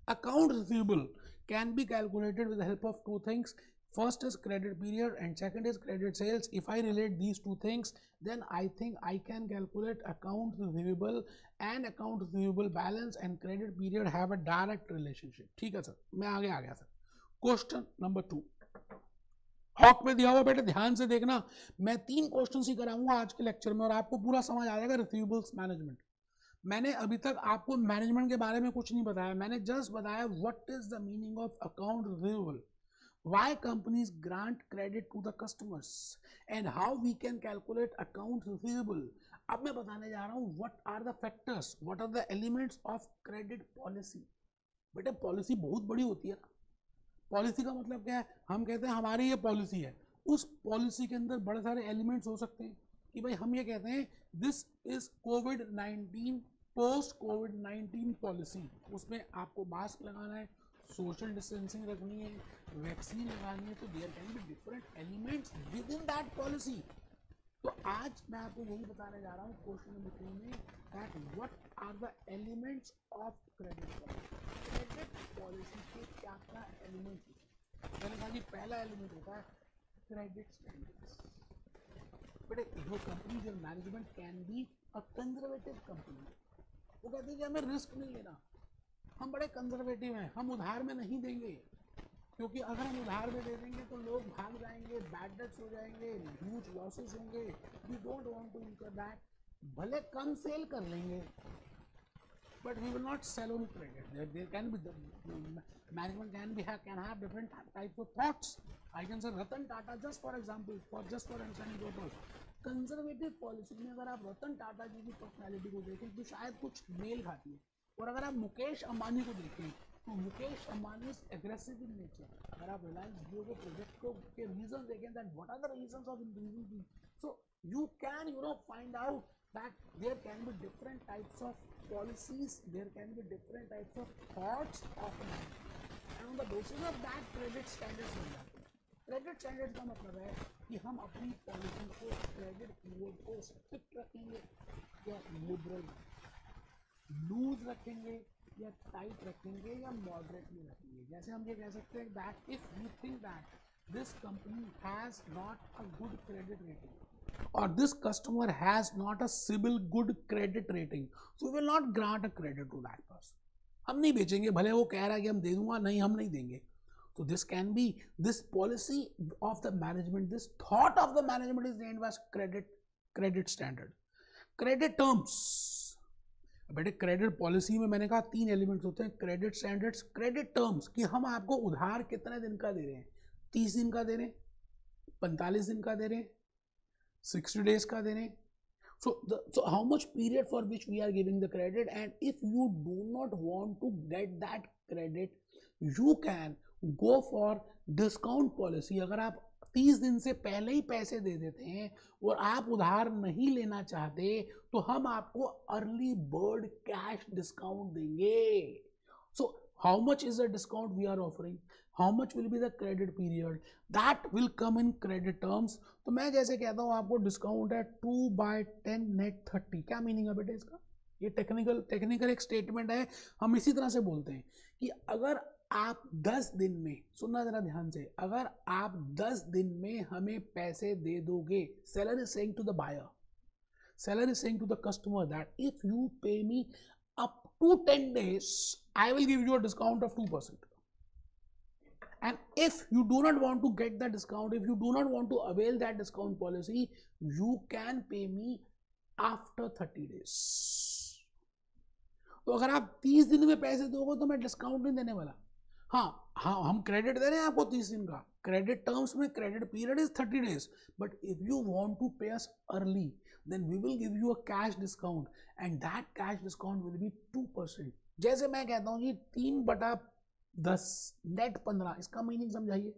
Account receivable can be calculated with help of 2 things. First is credit period and second is credit sales. If I relate these 2 things, then I think I can calculate account receivable and account receivable balance and credit period have a direct relationship. ठीक है सर, मैं आगे आ गया सर। क्वेश्चन नंबर 2 हॉक पे दिया हुआ बेटे, ध्यान से देखना। मैं 3 क्वेश्चन ही कराऊंगा आज के लेक्चर में और आपको पूरा समझ आ जाएगा रिसीवेबल्स मैनेजमेंट। मैंने अभी तक आपको मैनेजमेंट के बारे में कुछ नहीं बताया, मैंने जस्ट बताया what is the meaning of account receivable, why companies grant credit to the customers and how we can calculate account receivable। अब मैं बताने जा रहा हूँ what are the factors, what are the elements of credit policy। बेटे पॉलिसी बहुत बड़ी होती है ना, पॉलिसी का मतलब क्या है, हम कहते हैं हमारी ये पॉलिसी है, उस पॉलिसी के अंदर बड़े सारे एलिमेंट्स हो सकते हैं कि भाई हम ये कहते हैं this is covid post covid policy, उसमें आपको मास्क लगाना है, सोशल डिस्टेंसिंग रखनी है, वैक्सीन लगानी है, तो there can be different elements within that policy. तो आज मैं आपको यही बताने जा रहा हूँ क्वेश्चन नंबर 2 में that what are the elements of credit policy. Credit policy के क्या क्या एलिमेंट्स होते हैं। मैंने कहा कि पहला एलिमेंट होता है क्रेडिट स्टैंडर्ड्स। बट जो कंपनी जो management can be a conservative company, वो कहती है कि हमें रिस्क नहीं लेना, हम बड़े कंजर्वेटिव हैं, हम उधार में नहीं देंगे, क्योंकि अगर हम उधार में दे देंगे तो लोग भाग जाएंगे, बैड डेट्स हो जाएंगे, ह्यूज लॉसेस होंगे, we don't want to incur that. भले कम सेल कर लेंगे but we will not sell on credit. There can be management can have different types of thoughts. I can say Ratan Tata just for example, just for understanding purpose. Conservative policy में अगर आप रतन टाटा जी की पर्सनैलिटी को देखें तो शायद कुछ मेल खाती है, और अगर आप मुकेश अंबानी को देखें तो Mukesh Ambani is aggressive in nature. अगर आप रिलायंस जियो के प्रोजेक्ट को के रीजन देखें that what are the reasons of increasing, so you can find out that there can be different types of policies, there can be different types of thoughts of management and on the basis of that credit standards बन जाते हैं। क्रेडिट स्टैंडर्ड का मतलब है कि हम अपनी पॉलिसी को क्रेडिट पीरियड को स्ट्रिक्ट रखेंगे या लिबरल, लूज रखेंगे या टाइट रखेंगे या मॉडरेटली रखेंगे। जैसे हम ये कह सकते हैं that if we think that this company has not a good credit rating और this customer has not a CIBIL good credit rating, so we will not grant a credit to that person. हम नहीं बेचेंगे, भले वो कह रहा है कि हम दे दूंगा, नहीं हम नहीं देंगे। So this can be, this policy of the management, this thought of the management is named as credit standard. Credit terms, बेटे क्रेडिट पॉलिसी में मैंने कहा 3 एलिमेंट्स होते हैं, क्रेडिट स्टैंडर्ड्स, क्रेडिट टर्म्स कि हम आपको उधार कितने दिन का दे रहे हैं, 30 दिन का दे रहे हैं, 45 दिन का दे रहे हैं, 60 days का दे रहे हैं। So how much period for which we are giving the credit, and if you do not want to get that credit, you can go for discount policy. अगर आप 30 दिन से पहले ही पैसे दे देते हैं और आप उधार नहीं लेना चाहते तो हम आपको अर्ली बर्ड कैश डिस्काउंट देंगे। So how much is the discount we are offering, how much will be the credit period, that will come in credit terms. तो मैं जैसे कहता हूँ आपको डिस्काउंट है 2/10 नेट 30। क्या मीनिंग है बेटे इसका? ये टेक्निकल एक स्टेटमेंट है। हम इसी तरह से बोलते हैं कि अगर आप 10 दिन में, सुनना जरा ध्यान से, अगर आप 10 दिन में हमें पैसे दे दोगे, seller is saying to the buyer, seller is saying to the customer that if you pay me up to 10 days, I will give you a discount of 2%. And if you do not want to get that discount, if you do not want to avail that discount policy, you can pay me after 30 days. तो अगर आप 30 दिन में पैसे दोगे तो मैं डिस्काउंट नहीं देने वाला। हाँ, हम क्रेडिट दे रहे हैं आपको 30 दिन का, क्रेडिट टर्म्स में credit period is 30 days, but if you want to pay us early then we will give you a cash discount and that cash discount will be 2%। जैसे मैं कहता हूँ जी 3/10 नेट 15, इसका मीनिंग समझाइए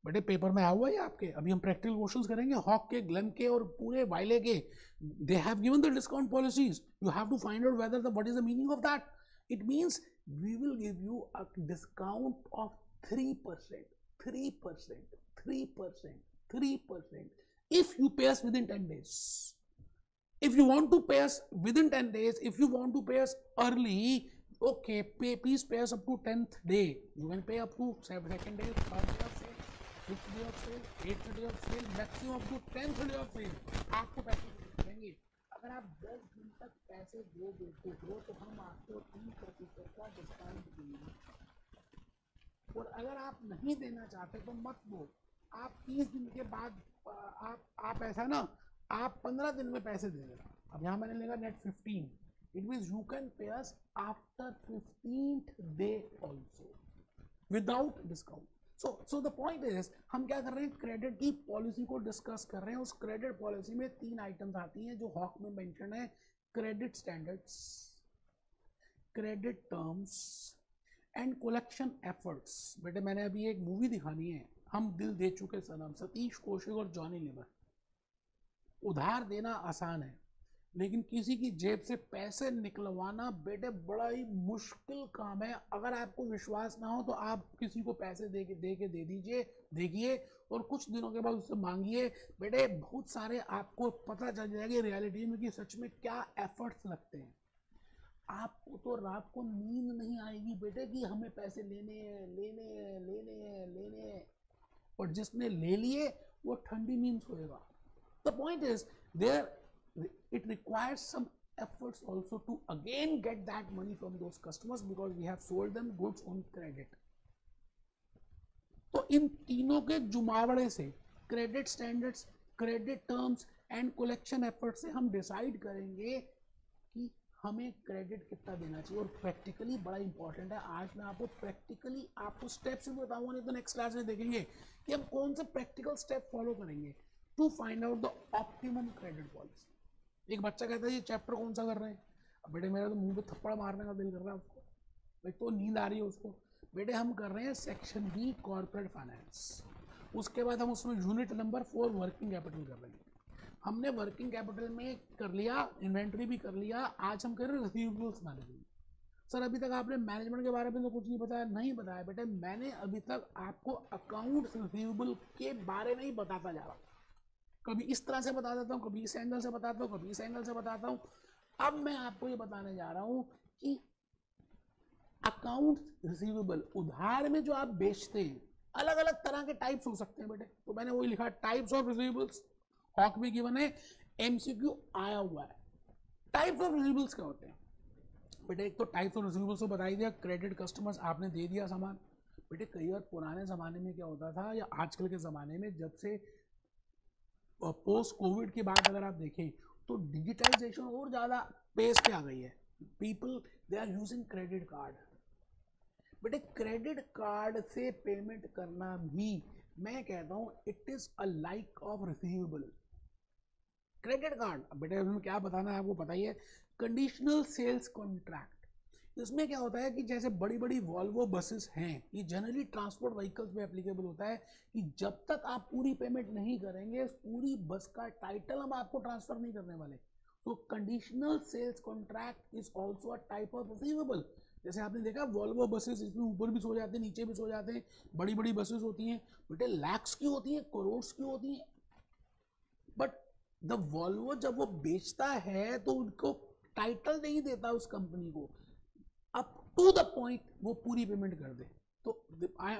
बेटे। पेपर में आया हुआ है आपके, अभी हम प्रैक्टिकल क्वेश्चंस करेंगे हॉक के, ग्लेन के और पूरे वाइले के। They have given the discount policies, you have to find out whether the what is the meaning of that. It means we will give you a discount of 3%, 3%, 3%, 3% if you pay us within 10 days. If you want to pay us within 10 days, if you want to pay us early, okay, please pay us up to 10th day. You can pay up to 2nd day, 3rd day of sale, 5th day of sale, 8th day of sale, maximum up to 10th day of sale. आपको पैसे देंगे। अगर आप 10 दिन तक पैसे दे देते हो तो हम आपको 3% का डिस्काउंट देंगे, और अगर आप नहीं देना चाहते तो मत दो। आप 30 दिन के बाद आप ऐसा ना, आप 15 दिन में पैसे दे देना। अब यहाँ मैंने लिखा net 15, it means you can pay us after 15th day also without discount. So the point is, हम क्या कर रहे हैं, क्रेडिट की पॉलिसी को डिस्कस कर रहे हैं। उस क्रेडिट पॉलिसी में 3 आइटम्स आती हैं जो हॉक में मेंशन है, credit standards, credit terms and collection efforts. बेटे मैंने अभी एक मूवी दिखानी है, हम दिल दे चुके सनम, सतीश कौशिक और जॉनी लीवर। उधार देना आसान है, लेकिन किसी की जेब से पैसे निकलवाना बेटे बड़ा ही मुश्किल काम है। अगर आपको विश्वास ना हो तो आप किसी को पैसे दे दीजिए, देखिए, और कुछ दिनों के बाद उससे मांगिए। बेटे बहुत सारे आपको पता चल जाएगा रियलिटी में कि सच में क्या एफर्ट्स लगते हैं। आपको तो रात को नींद नहीं आएगी बेटे कि हमें पैसे लेने, और जिसने ले लिए वो ठंडी नींद सोएगा। The point is there it requires some efforts also to again get that money from those customers because we have sold them goods on credit. तो इन तीनों के जुमावड़े से, credit standards, credit terms and collection effort से हम डिसाइड करेंगे कि हमें क्रेडिट कितना देना चाहिए। और प्रैक्टिकली बड़ा इंपॉर्टेंट है, आज मैं आपको प्रैक्टिकली आपको स्टेप्स भी बताऊंगा, नहीं तो नेक्स्ट क्लास में देखेंगे कि हम कौन से प्रैक्टिकल स्टेप फॉलो करेंगे to find out the optimum credit policy. एक बच्चा कहता है ये चैप्टर कौन सा कर रहे हैं? अब बेटे मेरा तो मुंह पे थप्पड़ मारने का दिल कर रहा है उसको, भाई तो नींद आ रही है उसको। बेटे हम कर रहे हैं सेक्शन बी कॉर्पोरेट फाइनेंस, उसके बाद हम उसमें यूनिट नंबर 4 वर्किंग कैपिटल कर रहे हैं। हमने वर्किंग कैपिटल में कर लिया, इन्वेंट्री भी कर लिया, आज हम कर रहे हैं रिसीवेबल्स मैनेजमेंट। सर अभी तक आपने मैनेजमेंट के बारे में तो कुछ नहीं बताया। नहीं बताया बेटे, मैंने अभी तक आपको अकाउंट्स रिसीवेबल के बारे में ही बताता जा रहा हूँ। कभी इस तरह से बता देता हूँ, कभी इस एंगल से बताता हूँ, कभी इस एंगल से बताता हूँ। अब मैं आपको ये बताने जा रहा हूँ कि अकाउंट रिसीवेबल, उधार में जो आप बेचते हैं, अलग अलग तरह के टाइप्स हो सकते हैं बेटे। तो मैंने वही लिखा टाइप्स ऑफ रिसीवेबल्स, हॉक में गिवन है, एमसीक्यू आया हुआ है। टाइप्स ऑफ रिसीवेबल्स क्या होते हैं बेटे? एक तो टाइप्स ऑफ रिसीवेबल्स को बता ही दिया, क्रेडिट कस्टमर्स, आपने दे दिया सामान। बेटे कई बार पुराने ज़माने में क्या होता था, या आजकल के ज़माने में, जब से पोस्ट कोविड के बाद अगर आप देखें तो डिजिटाइजेशन और ज़्यादा पेस पे आ गई है। People they are using credit card. बेटे क्रेडिट कार्ड से पेमेंट करना भी मैं कहता हूँ it is a like of receivable. Credit card, बेटे उसमें क्या बताना है आपको पता ही है, कंडीशनल सेल्स कॉन्ट्रैक्ट। तो इसमें क्या होता है कि जैसे बड़ी बड़ी वॉल्वो बसेस हैं, ये जनरली ट्रांसपोर्ट व्हीकल्स में एप्लीकेबल होता है कि जब तक आप पूरी पेमेंट नहीं करेंगे पूरी बस का टाइटल हम आपको ट्रांसफर नहीं करने वाले। तो conditional sales contract is also a type of receivable. जैसे आपने देखा वॉल्वो बसेस इसमें ऊपर भी सो जाते हैं नीचे भी सो जाते हैं, बड़ी बड़ी बसेस होती हैं बेटे, लैक्स की होती हैं, करोड़ की होती हैं, बट द वॉल्वो जब वो बेचता है तो उनको टाइटल नहीं देता उस कंपनी को, अप टू द पॉइंट वो पूरी पेमेंट कर दे। तो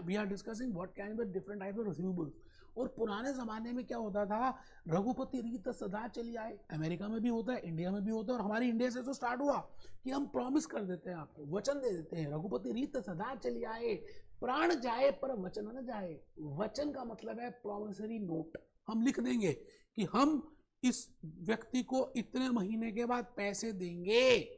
we are discussing what can be different type of receivables. और पुराने ज़माने में क्या होता था, रघुपति रीत सदा चली आए, अमेरिका में भी होता है, इंडिया में भी होता है, और हमारी इंडिया से तो स्टार्ट हुआ कि हम प्रॉमिस कर देते हैं, आपको वचन दे देते हैं, रघुपति रीत सदा चली आए, प्राण जाए पर वचन न जाए। वचन का मतलब है प्रॉमिसरी नोट, हम लिख देंगे कि हम इस व्यक्ति को इतने महीने के बाद पैसे देंगे।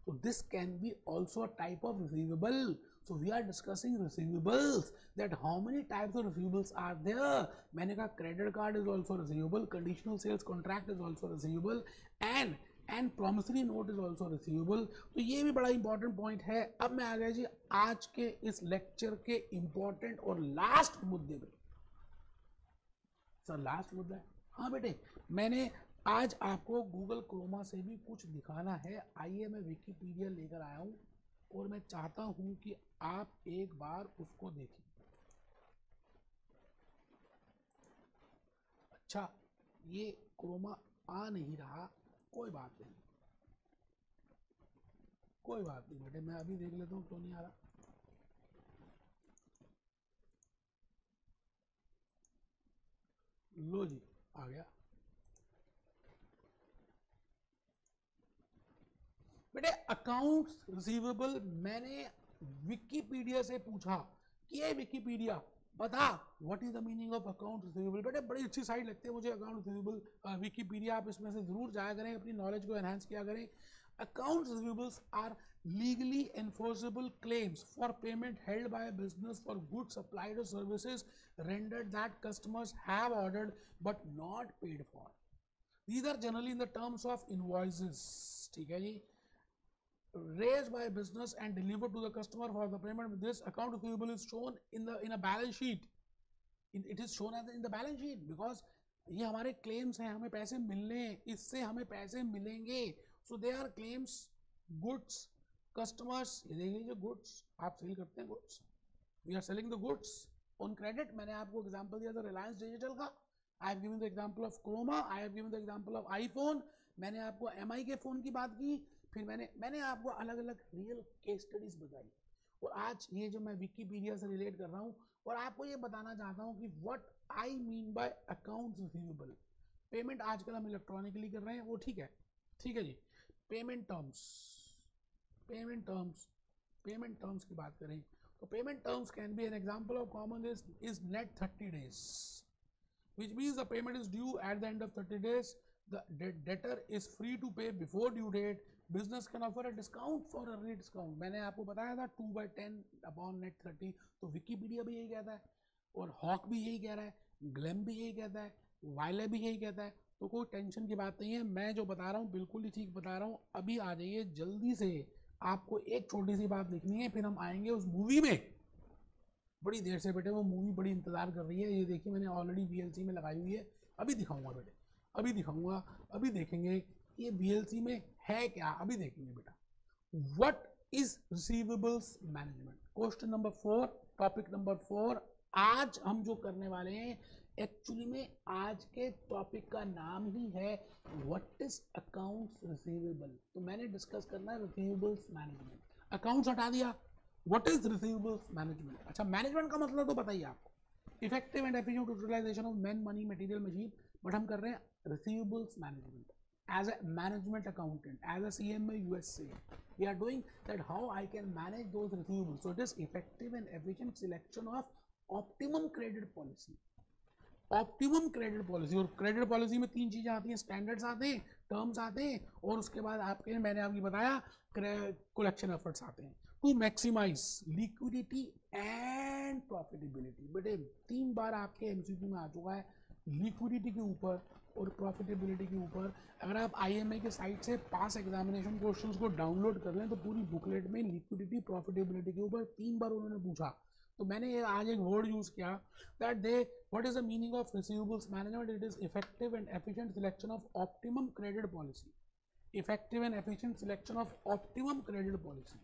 So this can be also a type of receivable. So we are discussing receivables, that how many types of receivables are there. मैंने कहा credit card is also receivable, conditional sales contract is also receivable, and promissory note is also receivable. तो ये भी बड़ा important point है। अब मैं आ गया जी आज के इस lecture के important और last मुद्दे पे। सर लास्ट मुद्दा है, हाँ बेटे, मैंने आज आपको गूगल क्रोमा से भी कुछ दिखाना है। आइए मैं विकिपीडिया लेकर आया हूँ और मैं चाहता हूँ कि आप एक बार उसको देखें। अच्छा ये क्रोमा आ नहीं रहा, कोई बात नहीं, कोई बात नहीं बेटे, मैं अभी देख लेता हूँ क्यों नहीं आ रहा। लो जी आ गया बेटे। अकाउंट्स रिसीवेबल, मैंने विकिपीडिया से पूछा कि ये विकिपीडिया बता what is the meaning of account receivable. बेटे बड़ी अच्छी साइट लगती है मुझे अकाउंट रिसीवेबल विकिपीडिया, आप इसमें से जरूर जाया करें, अपनी नॉलेज को एनहांस किया करें। Account receivables are legally enforceable claims for payment held by a business for goods supplied or services rendered that customers have ordered but not paid for. These are generally in the terms of invoices, ठीक है जी, raised by a business and delivered to the customer for the payment. This account receivable is shown in a balance sheet. It is shown as in the balance sheet because ये हमारे claims हैं, हमें पैसे मिलने हैं, इससे हमें पैसे मिलेंगे। So they are claims, goods, customers, ये देख लीजिए goods, आप सेल करते हैं goods, we are selling the goods on credit। मैंने आपको एग्जांपल दिया था रिलायंस डिजिटल का, I have given the example of Chroma, I have given the example of iPhone, मैंने आपको MI के फ़ोन की बात की, फिर मैंने आपको अलग अलग रियल केस स्टडीज बताई। और आज ये जो मैं विकिपीडिया से रिलेट कर रहा हूँ और आपको ये बताना चाहता हूँ कि what I mean by accounts receivable. Payment आजकल हम इलेक्ट्रॉनिकली कर रहे हैं, वो ठीक है, ठीक है जी। Payment terms, payment terms, payment terms की बात करें तो payment terms can be an example of common is net 30 days, which means the payment is due at the end of 30 days. The debtor is free to pay before due date. Business can offer a discount for early discount. मैंने आपको बताया था 2/10 अपॉन नेट 30, तो विकिपीडिया भी यही कहता है और हॉक भी यही कह रहा है, ग्लेम भी यही कहता है, वाइले भी यही कहता है। तो कोई टेंशन की बात नहीं है, मैं जो बता रहा हूँ बिल्कुल ही ठीक बता रहा हूँ। अभी आ जाइए जल्दी से, आपको एक छोटी सी बात लिखनी है, फिर हम आएंगे उस मूवी में। बड़ी देर से बेटे वो मूवी बड़ी इंतजार कर रही है, ये देखिए मैंने ऑलरेडी VLC में लगाई हुई है, अभी दिखाऊंगा बेटे, अभी दिखाऊंगा, अभी देखेंगे ये VLC में है क्या, अभी देखेंगे बेटा। What is receivables management, question number 4, topic number 4। आज हम जो करने वाले हैं एक्चुअली में आज के टॉपिक का नाम ही है व्हाट इज अकाउंट्स रिसीवेबल। तो मैंने डिस्कस करना है रिसीवेबल्स मैनेजमेंट। अकाउंट्स हटा दिया, व्हाट इज रिसीवेबल्स मैनेजमेंट। अच्छा मैनेजमेंट का मतलब तो बताइए आपको, effective and efficient utilization of man money material machine, but हम कर रहे हैं receivables management as a management accountant, as a CMA USA, we are doing that how I can manage those receivables. So it is effective and efficient selection of optimum credit policy. Optimum credit policy, और क्रेडिट पॉलिसी में 3 चीज़ें आती हैं, स्टैंडर्ड्स आते हैं, टर्म्स आते हैं, और उसके बाद आपके मैंने आपकी बताया कलेक्शन एफर्ट्स आते हैं to maximize liquidity and profitability. बेटे 3 बार आपके MCQ में आ चुका है लिक्विडिटी के ऊपर और प्रॉफिटेबिलिटी के ऊपर अगर आप IMA के साइट से पास एग्जामिनेशन क्वेश्चंस को डाउनलोड कर लें तो पूरी बुकलेट में लिक्विडिटी प्रॉफिटेबिलिटी के ऊपर 3 बार उन्होंने पूछा। तो मैंने ये आज एक वर्ड यूज़ किया that they what is the meaning of receivables management, it is effective and efficient selection of optimum credit policy, effective and efficient selection of optimum credit policy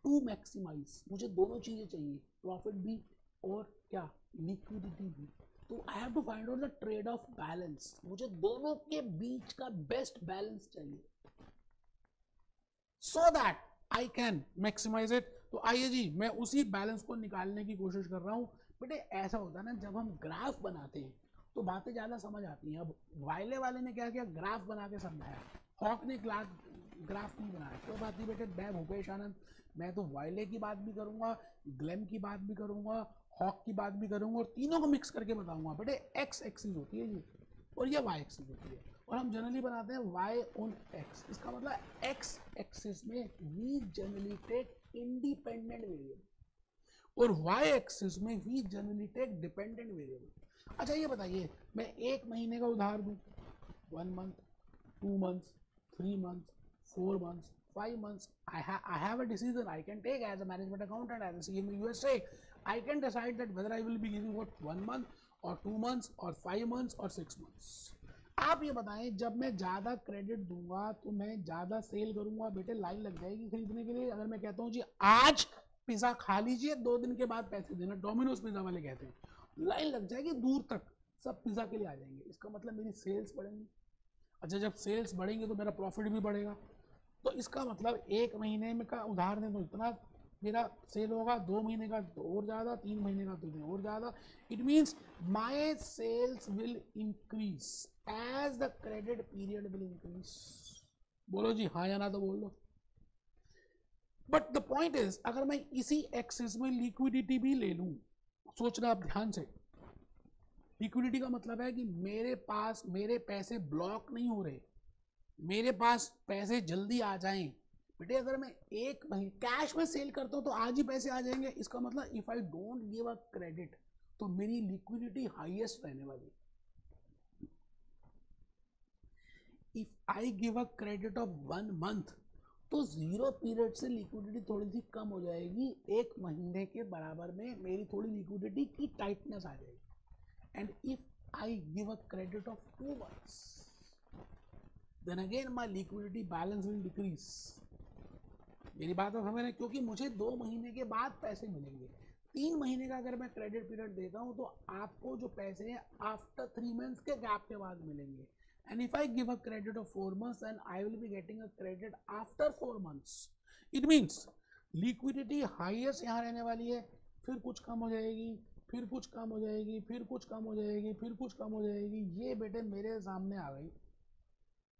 to maximize. मुझे दोनों चीज़ें चाहिए, प्रॉफिट भी और क्या, लिक्विडिटी भी। तो I have to find out the trade off balance, मुझे दोनों के बीच का बेस्ट बैलेंस चाहिए so that I can maximize it. तो आइए जी मैं उसी बैलेंस को निकालने की कोशिश कर रहा हूँ। बेटे ऐसा होता है ना, जब हम ग्राफ बनाते हैं तो बातें ज़्यादा समझ आती हैं। अब वाइले वाले ने क्या किया, ग्राफ बना के समझाया, हॉक ने ग्राफ नहीं बनाया। कोई बात नहीं बेटे, मैं भूपेश आनंद, मैं तो वाइले की बात भी करूँगा, ग्लेम की बात भी करूँगा, हॉक की बात भी करूँगा और तीनों को मिक्स करके बताऊँगा। बेटे एक्स एक्सिस होती है ये और ये वाई एक्सिस होती है और हम जनरली बनाते हैं वाई ऑन एक्स। इसका मतलब एक्स एक्सिस में we generally take independent variable और वाई एक्सिस में we generally take dependent variable. अच्छा ये बताइए, मैं एक महीने का उधार दूं, 1 month, 2 months, 3 months, 4 months, 5 months, I have a decision I can take as a management accountant, as a CMA USA. I can decide that whether I will be giving what 1 month or 2 months or 5 months or 6 months. आप ये बताएं, जब मैं ज़्यादा क्रेडिट दूंगा तो मैं ज़्यादा सेल करूंगा, बेटे लाइन लग जाएगी खरीदने के लिए। अगर मैं कहता हूँ जी आज पिज़्ज़ा खा लीजिए, 2 दिन के बाद पैसे देना, डोमिनोज पिज़्ज़ा वाले कहते हैं, लाइन लग जाएगी दूर तक, सब पिज़्ज़ा के लिए आ जाएंगे। इसका मतलब मेरी सेल्स बढ़ेंगी। अच्छा जब सेल्स बढ़ेंगे तो मेरा प्रॉफिट भी बढ़ेगा। तो इसका मतलब 1 महीने में का उधार दें तो इतना मेरा सेल होगा, 2 महीने का तो और ज़्यादा, 3 महीने का तो और ज़्यादा। It means my sales will increase as the credit period will increase. बोलो जी हाँ या ना तो बोल दो। बट द पॉइंट इज, अगर मैं इसी एक्सिस में लिक्विडिटी भी ले लूँ, सोचना आप ध्यान से, लिक्विडिटी का मतलब है कि मेरे पास मेरे पैसे ब्लॉक नहीं हो रहे, मेरे पास पैसे जल्दी आ जाएं। बेटे अगर मैं एक महीने कैश में सेल करता हूं तो आज ही पैसे आ जाएंगे। इसका मतलब if I don't give a credit तो मेरी लिक्विडिटी हाईएस्ट रहने वाली। If I give a credit of 1 month तो 0 पीरियड से लिक्विडिटी थोड़ी सी कम हो जाएगी, 1 महीने के बराबर में मेरी थोड़ी लिक्विडिटी की टाइटनेस आ जाएगी। And if I give a credit of 2 months then again my liquidity balance will decrease। मेरी बात तो समझ रहे हैं, क्योंकि मुझे 2 महीने के बाद पैसे मिलेंगे। 3 महीने का अगर मैं क्रेडिट पीरियड देता हूं तो आपको जो पैसे हैं आफ्टर 3 months के गैप के बाद मिलेंगे। And if I give a credit of 4 months then I will be getting a credit after 4 months। It means liquidity highest यहाँ रहने वाली है, फिर कुछ कम हो जाएगी, फिर कुछ कम हो जाएगी, फिर कुछ कम हो जाएगी, फिर कुछ कम हो जाएगी। ये बेटे मेरे सामने आ गई।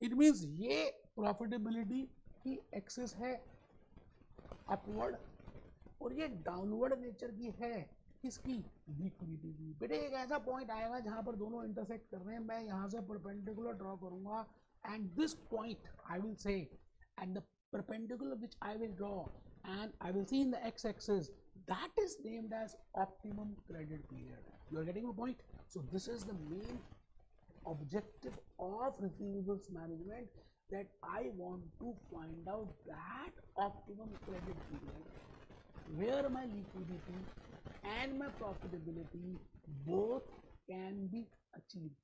इट मीन्स ये प्रॉफिटेबिलिटी की एक्सेस है अपवर्ड और ये डाउनवर्ड नेचर की है किसकी, लिक्विडिटी की। बेटे एक ऐसा पॉइंट आएगा जहां पर दोनों इंटरसेक्ट कर रहे हैं, मैं यहां से परपेंडिकुलर ड्रॉ करूंगा and this point I will say and the perpendicular which I will draw and I will see in the x axis that is named as optimum credit period। You are getting my point? So this is the main objective of receivables management, that I want to find out that optimum credit period where my liquidity and my profitability both can be achieved।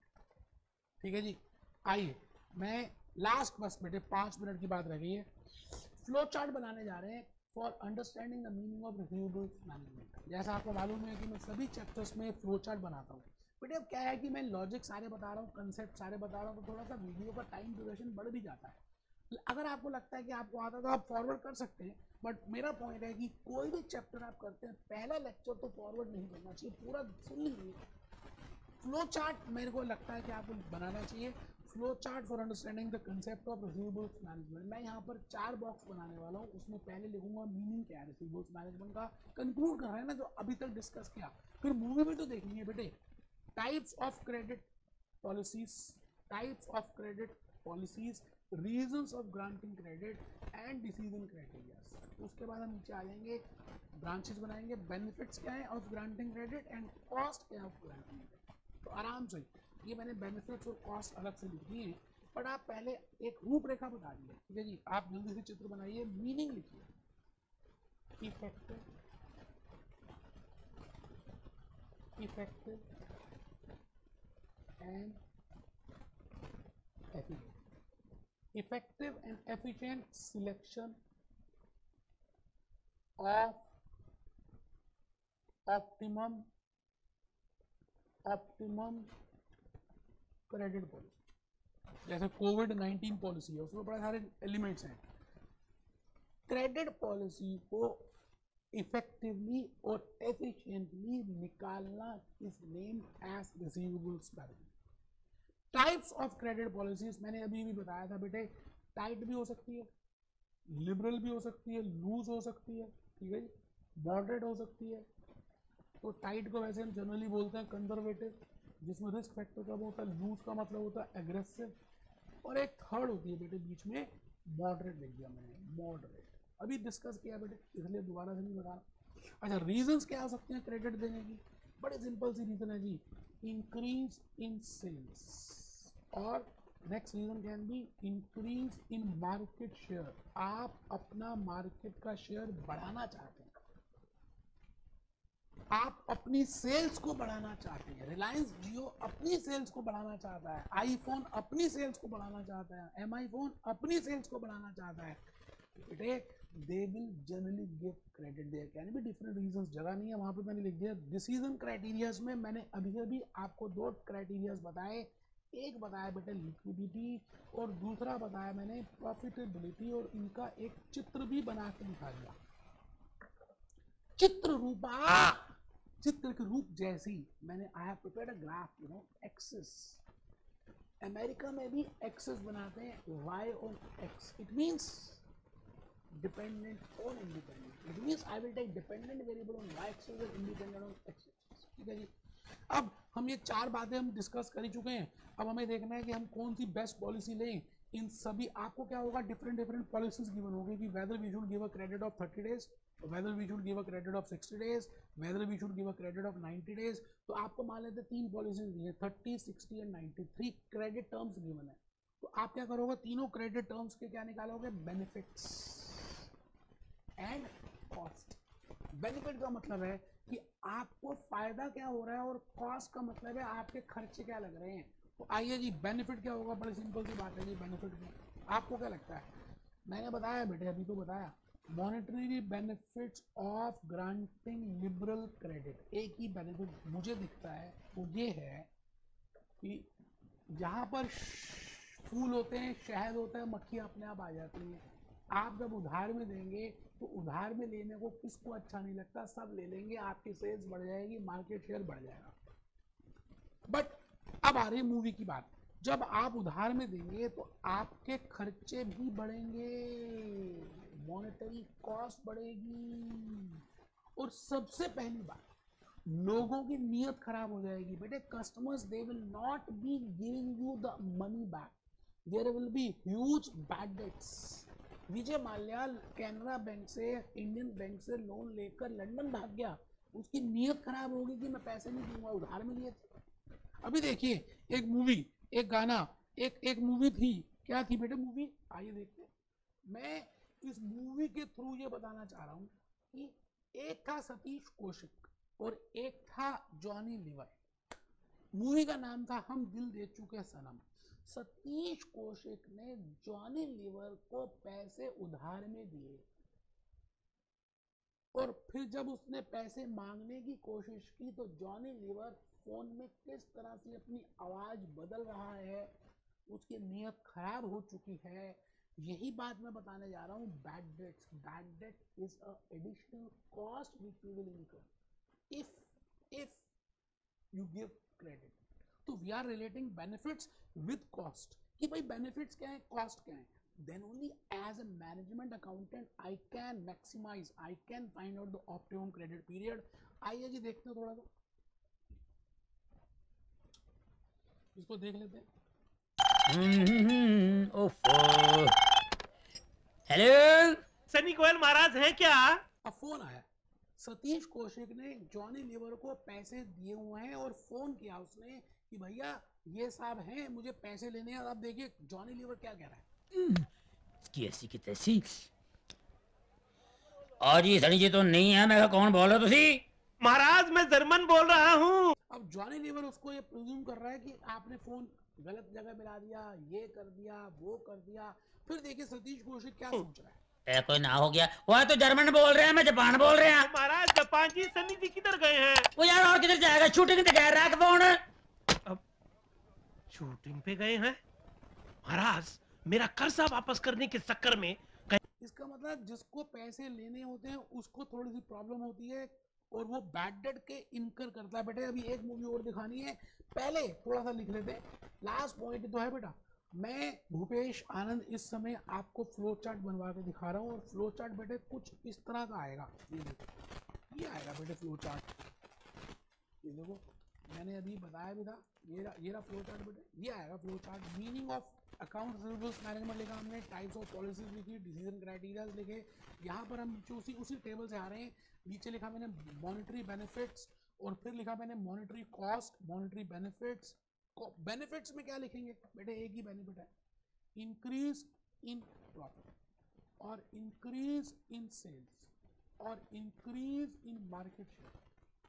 ठीक है जी, आइए मैं लास्ट बस बेटे 5 मिनट की बात रह गई है, फ्लो चार्ट बनाने जा रहे हैं for understanding the meaning of receivables management. जैसा आपको मालूम है कि मैं सभी चैप्टर्स में फ्लो चार्ट बनाता हूँ। बेटे अब क्या है कि मैं लॉजिक सारे बता रहा हूँ, कंसेप्ट सारे बता रहा हूँ, तो थोड़ा सा वीडियो का टाइम ड्यूरेशन बढ़ भी जाता है। अगर आपको लगता है कि आपको आता तो आप फॉरवर्ड कर सकते हैं, बट मेरा पॉइंट है कि कोई भी चैप्टर आप करते हैं पहला लेक्चर तो फॉरवर्ड नहीं करना चाहिए, पूरा सुन लीजिए। फ्लो चार्ट मेरे को लगता है कि आपको बनाना चाहिए, flow chart for understanding the concept of receivables management. मैं यहाँ पर 4 बॉक्स बनाने वाला हूँ, उसमें पहले लिखूंगा मीनिंग क्या है रिसीवेबल्स मैनेजमेंट का, कंक्लूड कर रहे हैं ना जो अभी तक डिस्कस किया, फिर मूवी भी तो देखेंगे बेटे, types of credit policies, types of credit policies, reasons of granting credit and decision criteria. उसके बाद हम नीचे आ जाएंगे, ब्रांचेस बनाएंगे, बेनिफिट्स क्या है of granting credit and cost क्या है ऑफ ग्रांटिंग क्रेडिट। तो आराम से ये मैंने बेनिफिट्स और कॉस्ट अलग से लिख दिए हैं, बट आप पहले एक रूपरेखा बता दिए, ठीक है जी। आप जल्दी से चित्र बनाइए, मीनिंग लिखिए, effective and efficient, effective and efficient selection of optimum credit policy. जैसे कोविड-19 पॉलिसी है, उसमें बड़े सारे एलिमेंट्स हैं। क्रेडिट पॉलिसी को इफेक्टिवली और एफिशिएंटली निकालना is named as receivables management. Types of credit policies मैंने अभी भी बताया था बेटे, टाइट भी हो सकती है, लिबरल भी हो सकती है, लूज हो सकती है, ठीक है जी, मॉडरेट हो सकती है। तो टाइट को वैसे हम जनरली बोलते हैं कंजर्वेटिव, जिसमें रिस्क फैक्टर कम होता है। लूज का मतलब होता है एग्रेसिव, और एक थर्ड होती है बेटे बीच में, मॉडरेट लिख दिया मैंने, मॉडरेट अभी डिस्कस किया बेटे, इसलिए दोबारा से नहीं बता रहा। अच्छा, रीजंस क्या हो सकते हैं क्रेडिट देने की? बड़े सिंपल सी रीजन है जी, इंक्रीज इन सेल्स, और next reason can be increase in market share. आप अपना मार्केट का शेयर बढ़ाना चाहते हैं, आप अपनी सेल्स को बढ़ाना चाहते हैं। रिलायंस जियो अपनी सेल्स को बढ़ाना चाहता है, आईफोन अपनी सेल्स को बढ़ाना चाहता है, एमआई फोन अपनी सेल्स को बढ़ाना चाहता है। बेटे they will generally give credit, there can be different reasons, जगह नहीं है वहां पे मैंने लिख दिया डिसीजन क्राइटेरियाज में। मैंने अभी आपको दो क्राइटेरियाज बताए, एक बताया बेटे लिक्विडिटी और दूसरा बताया मैंने प्रॉफिटेबिलिटी, और इनका एक चित्र भी बना के दिखा दिया, चित्र रूपा, चित्र के रूप जैसी मैंने I have prepared a graph, you know, axis. America में भी एक्सिस बनाते हैं, y on x, it means dependent on independent, it means I will take dependent variable on y axis और इंडिपेंडेंट ऑन x एक्सिस, ठीक है जी। अब हम ये चार बातें हम डिस्कस कर ही चुके हैं, अब हमें देखना है कि हम कौन सी बेस्ट पॉलिसी लें। इन सभी आपको क्या होगा, डिफरेंट पॉलिसीज गिवन होगी कि whether we should give a credit of 30 days, whether we should give a credit of 60 days, whether we should give a credit of 90 days। तो आपको मान लेते हैं तीन पॉलिसीज दी है, 30, 60 एंड 90, 3 क्रेडिट टर्म्स गिवन है। तो आप क्या करोगे, तीनों क्रेडिट टर्म्स के क्या निकालोगे, बेनिफिट्स एंड कॉस्ट। बेनिफिट का मतलब है कि आपको फायदा क्या हो रहा है, और कॉस्ट का मतलब है आपके खर्चे क्या लग रहे हैं। तो आइए जी, बेनिफिट क्या होगा, बड़ी सिंपल सी बात है जी। बेनिफिट में आपको क्या लगता है, मैंने बताया बेटे, अभी तो बताया, monetary benefits of granting liberal credit. एक ही बेनिफिट मुझे दिखता है, वो ये है कि जहाँ पर फूल होते हैं, शहद होता है, मक्खी अपने आप आ जाती है। आप जब उधार में देंगे तो उधार में लेने को किसको अच्छा नहीं लगता, सब ले लेंगे, आपकी सेल्स बढ़ जाएगी, मार्केट शेयर बढ़ जाएगा। बट अब आ रही मूवी की बात, जब आप उधार में देंगे तो आपके खर्चे भी बढ़ेंगे, मॉनेटरी कॉस्ट बढ़ेगी, और सबसे पहली बात, लोगों की नीयत खराब हो जाएगी। बेटे customers they will not be giving you the money back, there will be huge bad debts. Vijay Mallya Canara bank से, इंडियन बैंक से लोन लेकर लंदन भाग गया, उसकी नीयत खराब होगी कि मैं पैसे नहीं दूंगा, उधार में लिए थे। अभी देखिए एक मूवी, एक गाना, एक मूवी थी, क्या थी बेटे मूवी, आइए देखते हैं। मैं इस मूवी के थ्रू ये बताना चाह रहा हूँ कि एक था सतीश कौशिक और एक था जॉनी लीवर। मूवी का नाम था हम दिल दे चुके सनम। सतीश कौशिक ने जॉनी लीवर को पैसे उधार में दिए, और फिर जब उसने पैसे मांगने की कोशिश की तो जॉनी लीवर फोन में किस तरह से अपनी आवाज बदल रहा है, उसकी नीयत खराब हो चुकी है। यही बात मैं बताने जा रहा हूँ, bad debts. Bad debt is a additional cost which you will incur if you give credit. तो we are relating benefits with cost, कि भाई बेनिफिट्स क्या है, कॉस्ट क्या है। Then only as a management accountant I can maximize, I can find out the optimum credit period। आइए जी देखते हैं, थोड़ा सा इसको देख लेते हैं। हेलो सनी गोयल महाराज हैं क्या? अब फोन आया, सतीश कौशिक ने जॉनी लीवर को पैसे दिए हुए हैं और फोन किया उसने कि भैया ये साहब हैं, मुझे पैसे लेने हैं। और अब देखिए जॉनी लीवर क्या कह रहा है। इसकी ऐसी की तैसी। और ये सनी जी तो नहीं है, मैं कौन बोल रहा तुसी? महाराज मैं जर्मन बोल रहा हूँ। अब जॉनी लीवर उसको ये प्रिज्यूम कर रहा है कि आपने फोन गलत जगह मिला दिया, ये कर दिया, वो कर दिया। फिर देखिए सतीश कौशिक क्या सोच रहा है। ए, कोई ना हो गया। वो तो जर्मन बोल रहे हैं, मैं जापान बोल रहे हैं। महाराज जापान जी सनी जी किधर गए हैं? वो यार और किधर जाएगा, शूटिंग तो कह रहा है फोन। अब शूटिंग पे गए हैं। महाराज मेरा कर्जा वापस करने के चक्कर में इसका मतलब जिसको पैसे लेने होते हैं उसको थोड़ी सी प्रॉब्लम होती है और वो बैड डेट के इनकर करता है। बेटे अभी एक मूवी और दिखानी है, पहले थोड़ा सा लिख लेते हैं। लास्ट पॉइंट तो है बेटा, मैं भूपेश आनंद इस समय आपको फ्लो चार्ट बनवा के दिखा रहा हूँ। और फ्लो चार्ट बेटे कुछ इस तरह का आएगा। ये देखो, ये आएगा बेटे फ्लो चार्ट। ये देखो मैंने अभी बताया भी था, ये रहा फ्लो चार्ट बेटे, ये आएगा flow chart. Meaning of account receivables management लिखा हमने, टाइप्स ऑफ पॉलिसीज लिखी, डिसीजन क्राइटेरियाज लिखे। यहाँ पर हम नीचे उसी टेबल से आ रहे हैं। नीचे लिखा मैंने मॉनेटरी बेनिफिट्स और फिर लिखा मैंने monetary cost, monetary benefits. Benefits में क्या लिखेंगे बेटे, एक ही बेनिफिट है, इंक्रीज इन प्रॉफिट और इंक्रीज इन सेल्स और इंक्रीज इन मार्केट शेयर।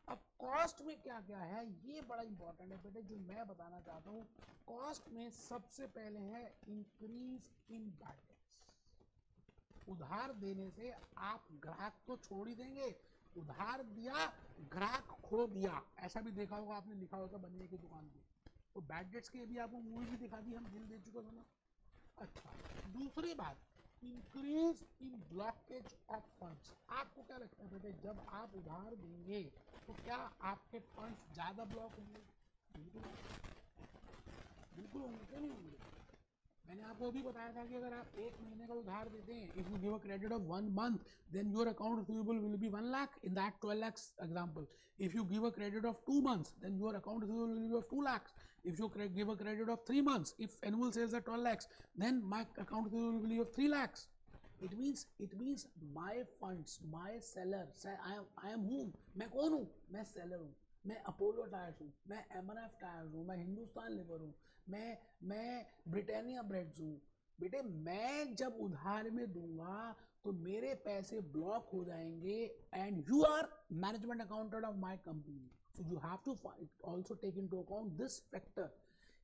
अब कॉस्ट में क्या क्या है ये बड़ा इंपॉर्टेंट है बेटे, जो मैं बताना चाहता हूँ। कॉस्ट में सबसे पहले है इंक्रीज इन बैड डेट्स। उधार देने से आप ग्राहक तो छोड़ ही देंगे, उधार दिया ग्राहक खो दिया, ऐसा भी देखा होगा आपने, लिखा होगा बनने की दुकान पे। तो बैड डेट्स की भी आपको मूवी भी दिखा दी, हम बिल दे चुके थे ना। अच्छा, दूसरी बात, increase in blockage of funds. आपको क्या लगता है बेटे, जब आप उधार देंगे तो क्या आपके फंड्स ज्यादा ब्लॉक होंगे? बिल्कुल बिल्कुल होंगे, क्यों नहीं होंगे? मैंने आपको अभी बताया था कि अगर आप एक महीने का उधार देते हैं, if you give a credit of 1 month, then your account receivable will be 1 lakh in that 12 lakhs example. If you give a credit of 2 months, then your account receivable will be of 2 lakhs. If you give a credit of 3 months, if annual sales are 12 lakhs, then my account receivable will be of 3 lakhs. It means my funds, my seller, I am whom? मैं कौन हूँ? मैं seller हूँ, मैं अपोलो टायर्स हूँ, मैं M&F टायर्स हूँ, मैं हिंदुस्तान लीवर हूँ, मैं ब्रिटानिया ब्रेड्स हूँ। बेटे मैं जब उधार में दूंगा तो मेरे पैसे ब्लॉक हो जाएंगे and you are management accountant of my company, so you have to also take into account this factor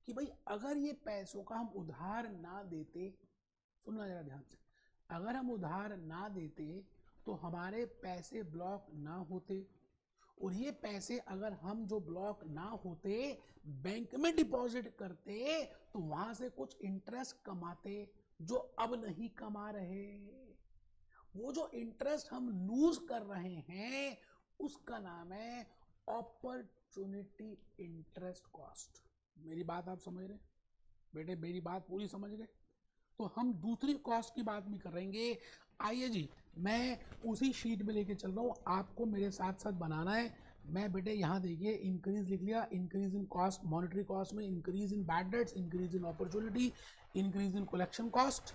कि भाई अगर ये पैसों का हम उधार ना देते, सुनना जरा ध्यान से, अगर हम उधार ना देते तो हमारे पैसे ब्लॉक ना होते, और ये पैसे अगर हम जो ब्लॉक ना होते बैंक में डिपॉजिट करते तो वहां से कुछ इंटरेस्ट कमाते जो अब नहीं कमा रहे। वो जो इंटरेस्ट हम लूज कर रहे हैं उसका नाम है अपॉर्चुनिटी इंटरेस्ट कॉस्ट। मेरी बात आप समझ रहे बेटे, मेरी बात पूरी समझ गए? तो हम दूसरी कॉस्ट की बात भी करेंगे। आइए जी, मैं उसी शीट में लेके चल रहा हूँ, आपको मेरे साथ साथ बनाना है। मैं बेटे यहाँ देखिए इंक्रीज लिख लिया, increase in cost, monetary cost में increase in bad debts, increase in opportunity, increase in collection cost,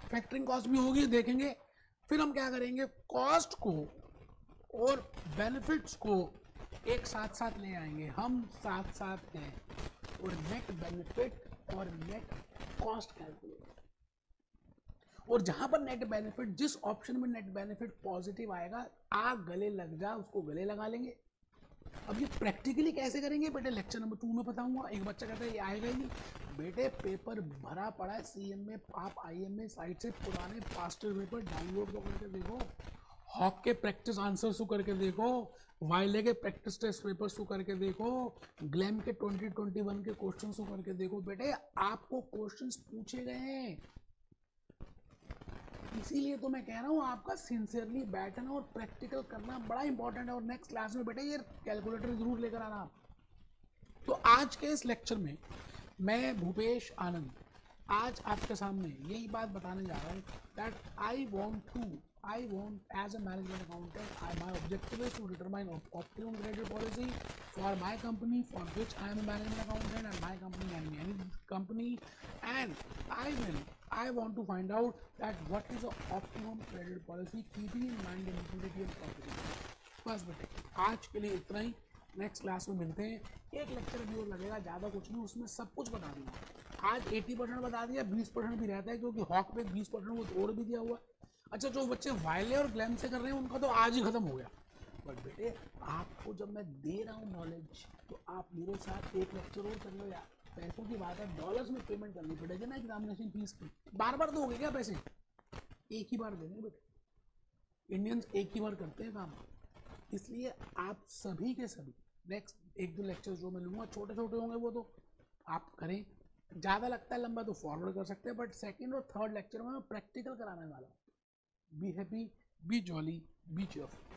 factoring cost भी होगी देखेंगे। फिर हम क्या करेंगे, कॉस्ट को और बेनिफिट्स को एक साथ साथ ले आएंगे, हम साथ साथ हैं, और नेट बेनिफिट और नेट कॉस्ट कैलकुलेट। और जहां पर नेट बेनिफिट, जिस ऑप्शन में नेट बेनिफिट पॉजिटिव आएगा, आग गले लग जा उसको गले लगा लेंगे। अब ये प्रैक्टिकली कैसे करेंगे बेटे, लेक्चर नंबर 2 में बताऊंगा। एक बच्चा कहता है ये आएगा ही नहीं बेटे, पेपर भरा पड़ा है सीएम में, आप आईएमए साइट से पुराने पास्ट पेपर डाउनलोड करके देखो, हॉक के प्रैक्टिस आंसर शो करके देखो, वाइले के प्रैक्टिस टेस्ट पेपर शो करके देखो, ग्लैम के 2021 के क्वेश्चन शो करके देखो। बेटे आपको क्वेश्चंस पूछे गए हैं, इसीलिए तो मैं कह रहा हूँ आपका सिंसियरली बैठना और प्रैक्टिकल करना बड़ा इंपॉर्टेंट है। और नेक्स्ट क्लास में बेटे ये कैलकुलेटर जरूर लेकर आना आप। तो आज के इस लेक्चर में मैं भूपेश आनंद आज आपके सामने यही बात बताने जा रहा हूँ that I want as a management accountant, my objective is to determine optimum credit policy for my company for which I am a management accountant and my company and any company, and I want to find out that what is the optimum credit policy keeping in mind the liquidity and profitability. बस बेटे आज के लिए इतना ही। नेक्स्ट क्लास में मिलते हैं। एक लेक्चर भी और लगेगा, ज़्यादा कुछ नहीं, उसमें सब कुछ बता दूंगा। आज 80% बता दिया, 20% भी रहता है क्योंकि हॉक पे 20% वो और भी दिया हुआ। अच्छा, जो बच्चे वायले और ग्लैम से कर रहे हैं उनका तो आज ही खत्म हो गया। बट बेटे आपको जब मैं दे रहा हूँ नॉलेज, तो आप मेरे साथ एक लेक्चर और कर लो यार। पैसों की बात है, डॉलर्स में पेमेंट करनी पड़ेगी ना एग्जामिनेशन फीस की। बार बार दोगे क्या पैसे? एक ही बार देंगे बेटे, इंडियंस एक ही बार करते हैं काम। इसलिए आप सभी के सभी नेक्स्ट 1-2 लेक्चर जो मैं लूँगा छोटे छोटे होंगे, वो तो आप करें। ज़्यादा लगता है लंबा तो फॉरवर्ड कर सकते हैं, बट सेकंड और थर्ड लेक्चर में मैं प्रैक्टिकल कराने वाला हूँ। Be happy, B jolly, B cheerful.